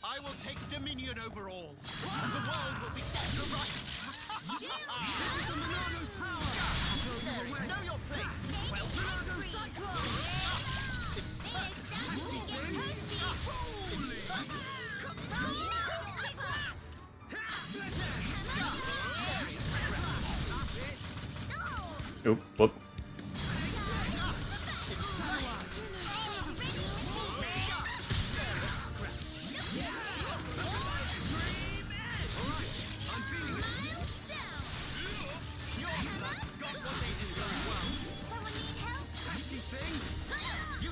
I will take dominion over all. And the world will be set to rights. Know your place. Well, Oop, whoop.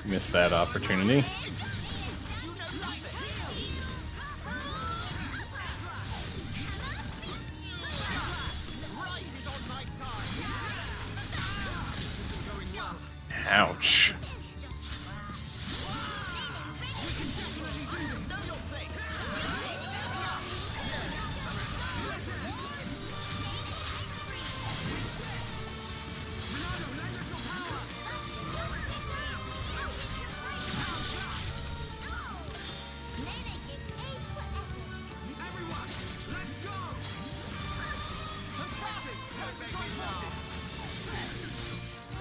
Missed that opportunity. Ouch.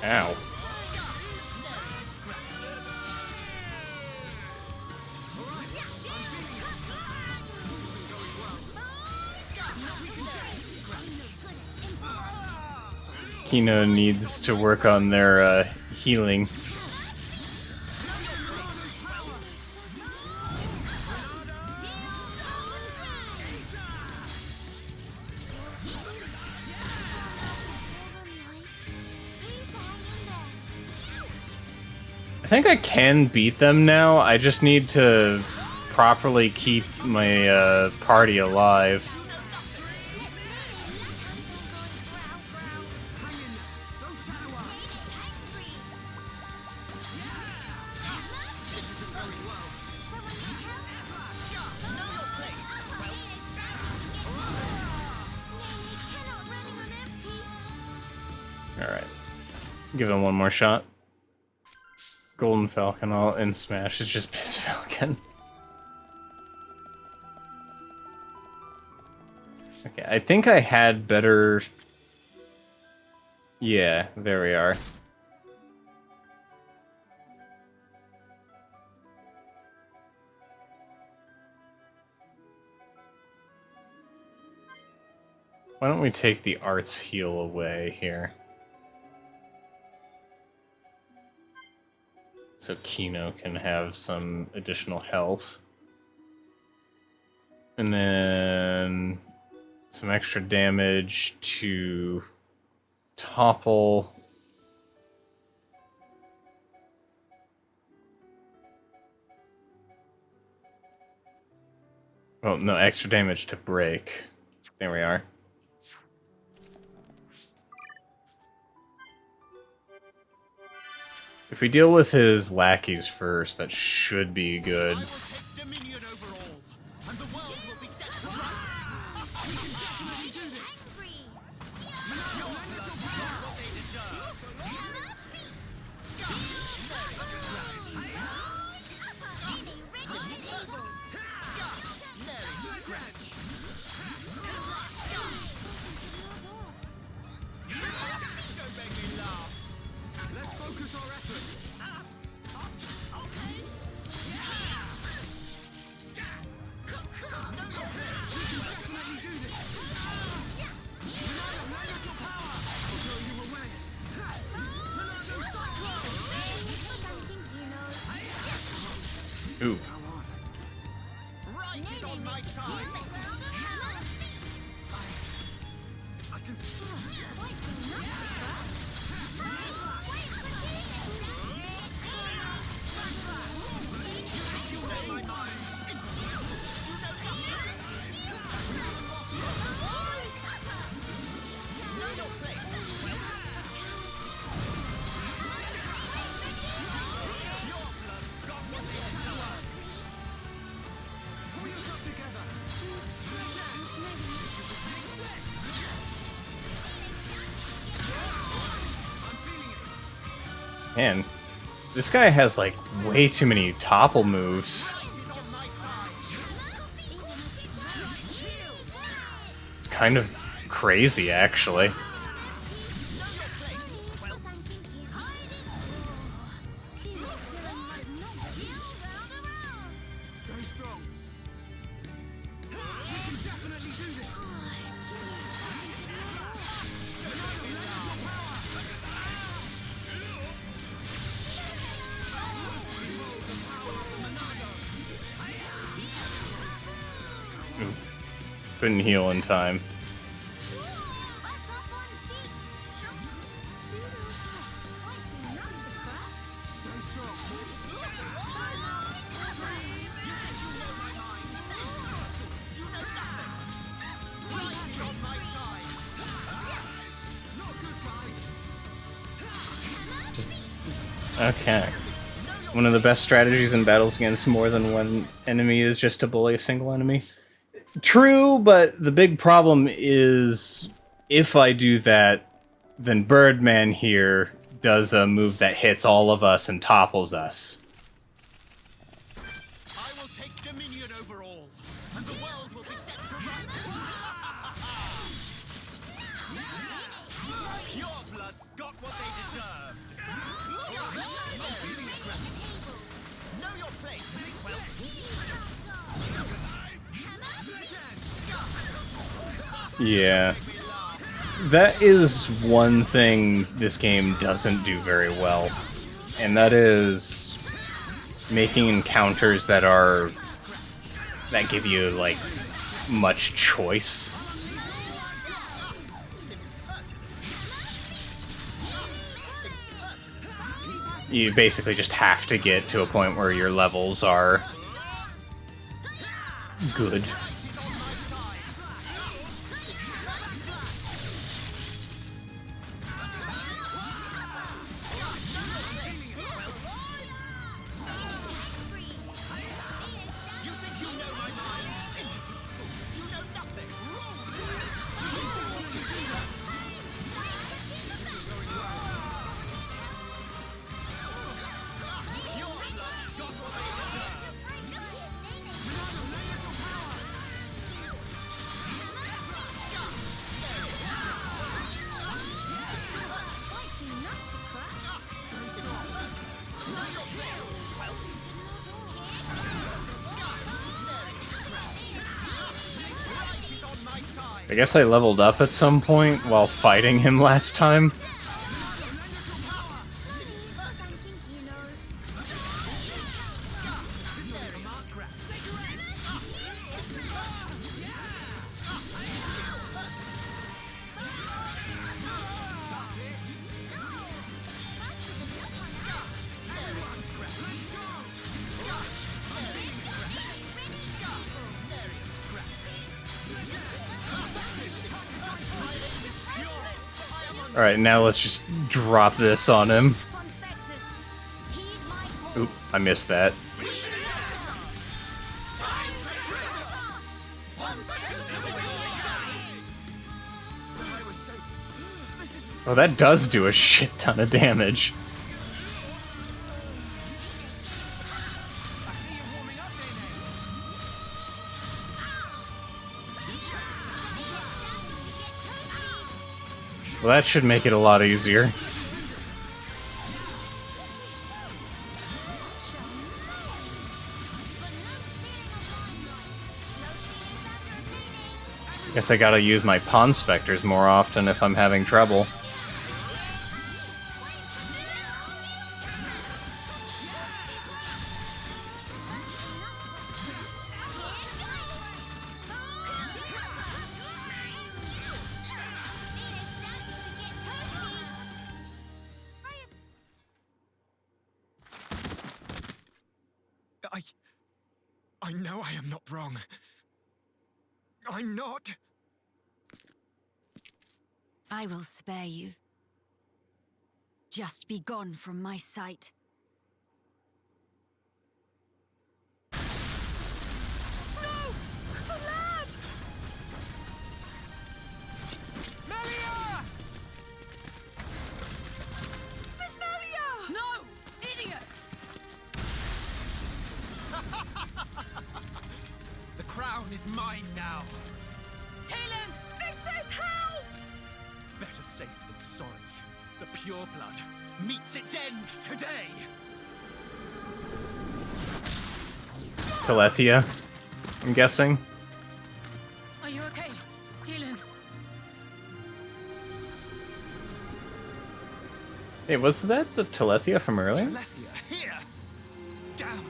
Ow. Kino needs to work on their healing. I think I can beat them now. I just need to properly keep my party alive. Alright. Give him one more shot. Golden Falcon all in Smash is just Piss Falcon. Okay, I think I had better... Yeah, there we are. Why don't we take the Arts heal away here? So Kino can have some additional health. And then some extra damage to topple. Oh, no, extra damage to break. There we are. If we deal with his lackeys first, that should be good. I will take dominion over all, and the world will be set right. Let's focus our efforts. Ooh. Right is on my side. I can Man, this guy has like way too many topple moves. It's kind of crazy, actually. stay strong. We can definitely do this. Couldn't heal in time. Back up on feet. Stay strong. Just okay. One of the best strategies in battles against more than one enemy is just to bully a single enemy. True, but the big problem is if I do that, then Birdman here does a move that hits all of us and topples us. I will take dominion over all, and the world will be set to rights. Pure Bloods got what they deserved. Know your place. Yeah. That is one thing this game doesn't do very well, and that is making encounters that give you, like, much choice. You basically just have to get to a point where your levels are good. I guess I leveled up at some point while fighting him last time. Alright, now let's just drop this on him. Oop, I missed that. Oh, that does do a shit ton of damage. Well, that should make it a lot easier. Guess I gotta use my Pawn Specters more often if I'm having trouble. I know I am not wrong. I'm not. I will spare you. Just be gone from my sight. Melia! Miss Melia! No! Idiot! The crown is mine now. Talon! Vix's help! Better safe than sorry. The pure blood meets its end today. Telethia, I'm guessing. Are you okay, Talon? Hey, was that the Telethia from earlier? Telethia, here! Damn!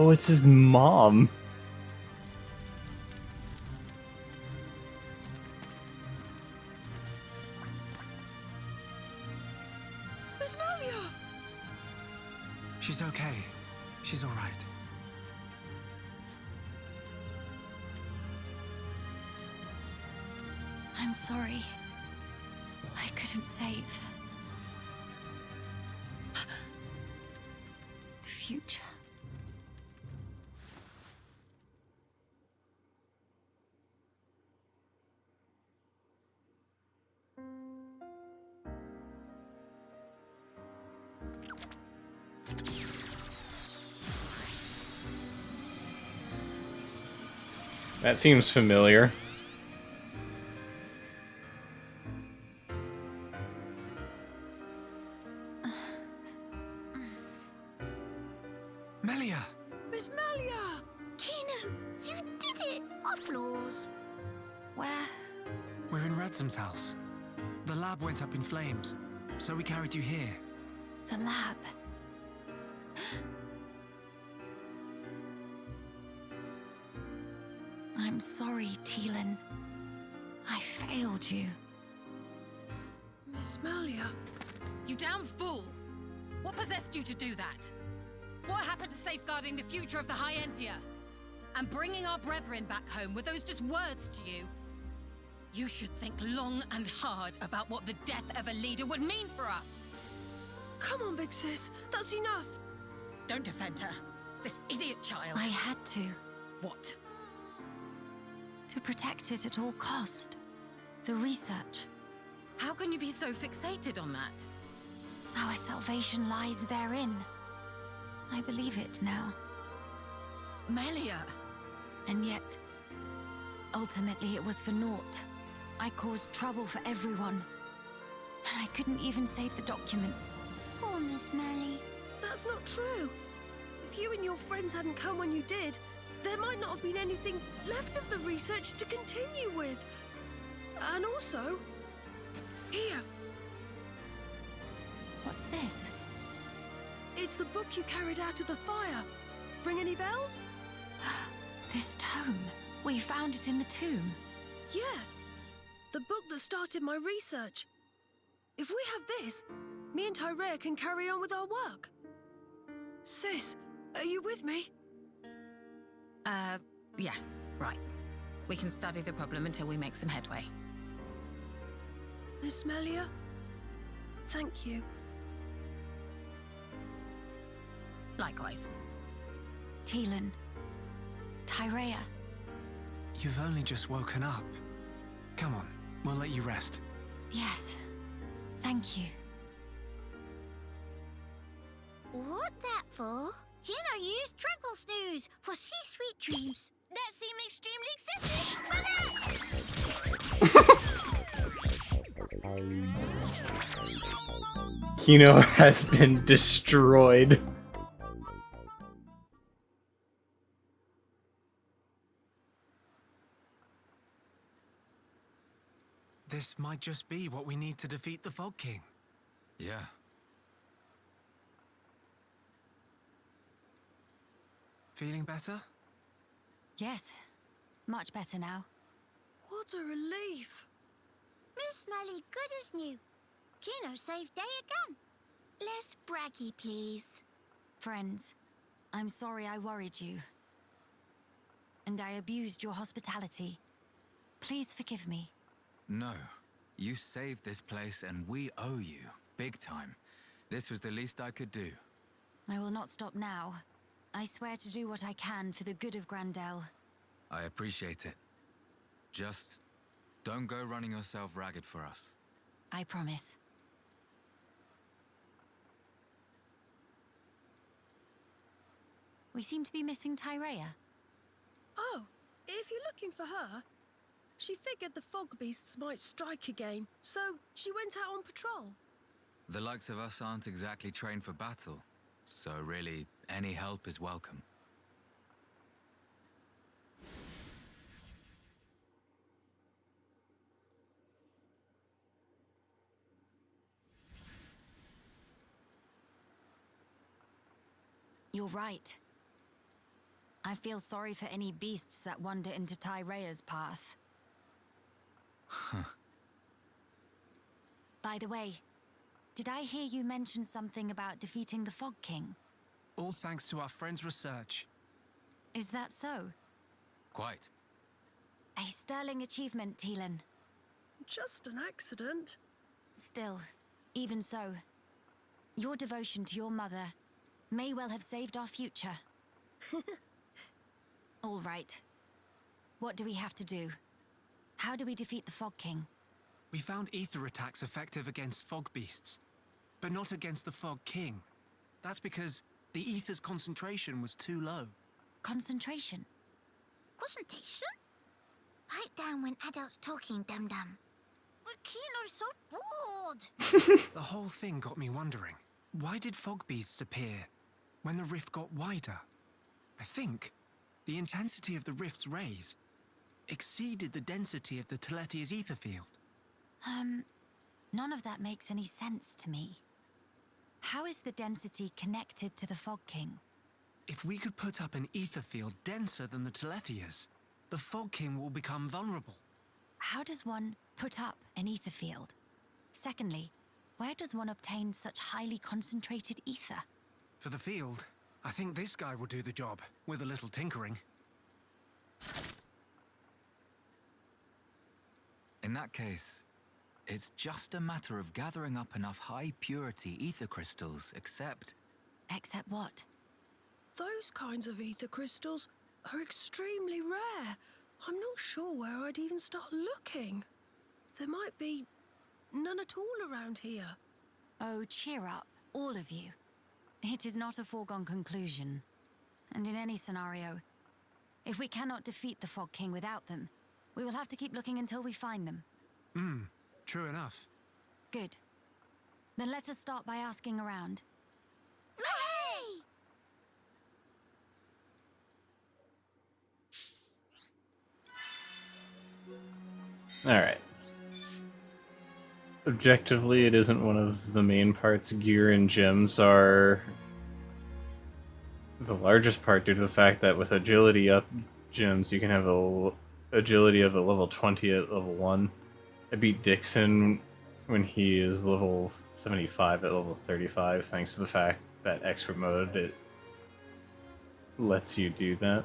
Oh, it's his mom. Mismalia! She's okay. She's all right. I'm sorry. I couldn't save the future. That seems familiar. Melia! Mismalia! Kino, you did it! Applause. Where? We're in Ransom's house. The lab went up in flames, so we carried you here. The lab. I'm sorry, Teelan. I failed you. Mismalia. You damn fool! What possessed you to do that? What happened to safeguarding the future of the High Entia? And bringing our brethren back home, were those just words to you? You should think long and hard about what the death of a leader would mean for us! Come on, big sis. That's enough. Don't defend her. This idiot child. I had to. What? To protect it at all cost. The research. How can you be so fixated on that? Our salvation lies therein. I believe it now. Melia! And yet, ultimately it was for naught. I caused trouble for everyone. And I couldn't even save the documents. Poor Miss Melly. That's not true. If you and your friends hadn't come when you did, there might not have been anything left of the research to continue with. And also, here, What's this? it's the book you carried out of the fire. Ring any bells? This tome. We found it in the tomb. Yeah, the book that started my research. If we have this, me and Tyrea can carry on with our work. Sis, are you with me? Yeah, right. We can study the problem until we make some headway. Miss Melia? Thank you. Likewise. Teelan. Tyrea. You've only just woken up. Come on, we'll let you rest. Yes. Thank you. What that for? Kino used Tranquil Snooze for sweet dreams. That seemed extremely excessive. Kino has been destroyed. This might just be what we need to defeat the Fog King. Yeah. Feeling better? Yes. Much better now. What a relief. Miss Melly good as new. Kino saved day again. Less braggy, please. Friends, I'm sorry I worried you. And I abused your hospitality. Please forgive me. No. You saved this place and we owe you. Big time. This was the least I could do. I will not stop now. I swear to do what I can for the good of Grandel. I appreciate it. Just don't go running yourself ragged for us. I promise. We seem to be missing Tyrea. Oh, if you're looking for her, she figured the fog beasts might strike again, so she went out on patrol. The likes of us aren't exactly trained for battle, so really, any help is welcome. You're right. I feel sorry for any beasts that wander into Tyrea's path. By the way, did I hear you mention something about defeating the Fog King? All thanks to our friend's research. Is that so? Quite. A sterling achievement, Teelan. Just an accident. Still, even so, your devotion to your mother may well have saved our future. All right. What do we have to do? How do we defeat the Fog King? We found ether attacks effective against fog beasts, but not against the Fog King. That's because the ether's concentration was too low. Concentration? Concentration? Pipe down when adults talking, dum-dum. But Kino's so bored. The whole thing got me wondering, why did fog beasts appear when the rift got wider? I think the intensity of the rift's rays exceeded the density of the Telethia's ether field. None of that makes any sense to me. How is the density connected to the Fog King? If we could put up an ether field denser than the Telethia's, the Fog King will become vulnerable. How does one put up an ether field? Secondly, where does one obtain such highly concentrated ether? For the field, I think this guy will do the job, with a little tinkering. In that case, it's just a matter of gathering up enough high-purity ether crystals, except... Except what? Those kinds of ether crystals are extremely rare. I'm not sure where I'd even start looking. There might be none at all around here. Oh, cheer up, all of you. It is not a foregone conclusion. And in any scenario, if we cannot defeat the Fog King without them, we will have to keep looking until we find them. True enough. Good. Then let us start by asking around. Hey! Alright. Objectively, it isn't one of the main parts. Gear and gems are the largest part due to the fact that with agility up gems, you can have agility of a level 20 at level 1. I beat Dixon when he is level 75 at level 35, thanks to the fact that expert mode, it lets you do that.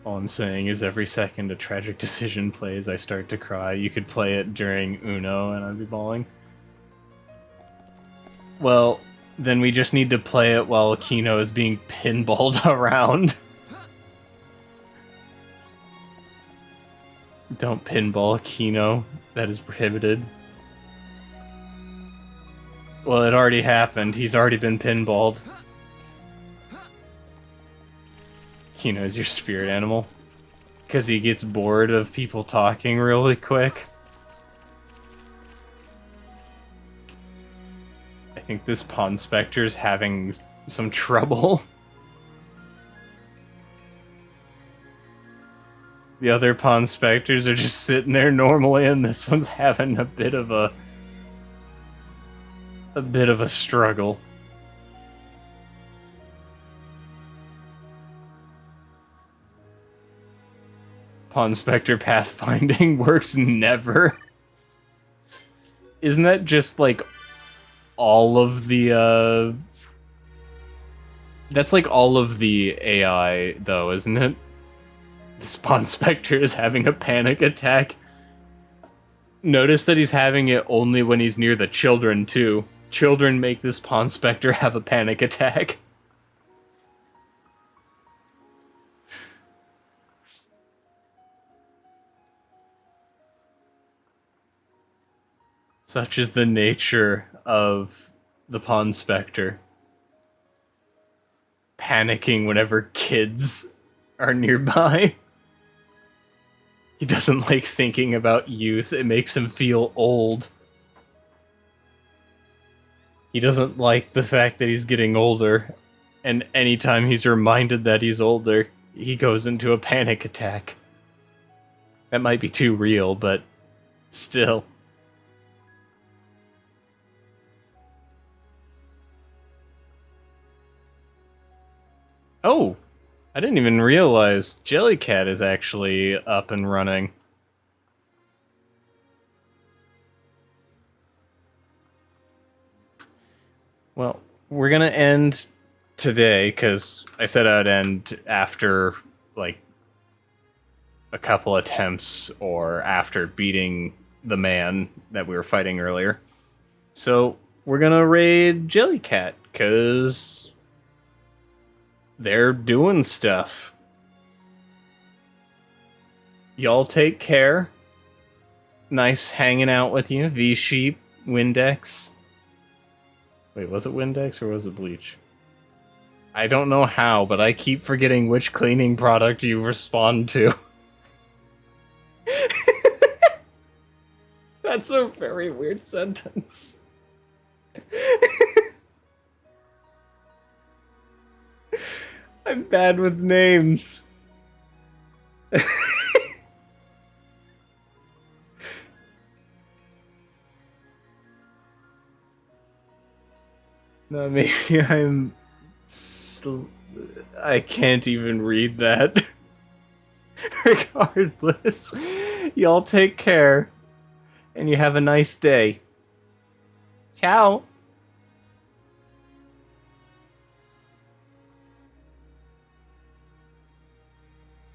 All I'm saying is every second a tragic decision plays, I start to cry. You could play it during Uno and I'd be bawling. Well, then we just need to play it while Kino is being pinballed around. Don't pinball Kino. That is prohibited. Well, it already happened. He's already been pinballed. Kino is your spirit animal. Because he gets bored of people talking really quick. I think this Pawn Spectre's having some trouble. The other Pawn Spectres are just sitting there normally, and this one's having a bit of a struggle. Pawn Spectre pathfinding works never. Isn't that just like all of the that's like all of the AI though, isn't it? This Pawn Spectre is having a panic attack. Notice that he's having it only when he's near the children too. Children make this Pawn Spectre have a panic attack. Such is the nature of the Pawn Spectre. Panicking whenever kids are nearby. He doesn't like thinking about youth, it makes him feel old. He doesn't like the fact that he's getting older, and anytime he's reminded that he's older, he goes into a panic attack. That might be too real, but still. Oh! I didn't even realize Jellycat is actually up and running. Well, we're gonna end today, because I said I'd end after, like, a couple attempts, or after beating the man that we were fighting earlier. So, we're gonna raid Jellycat, because they're doing stuff. Y'all take care. Nice hanging out with you, V-Sheep, Windex. Wait, was it Windex or was it Bleach? I don't know how, but I keep forgetting which cleaning product you respond to. That's a very weird sentence. I'm bad with names. No, maybe I can't even read that. Regardless, y'all take care, and you have a nice day. Ciao!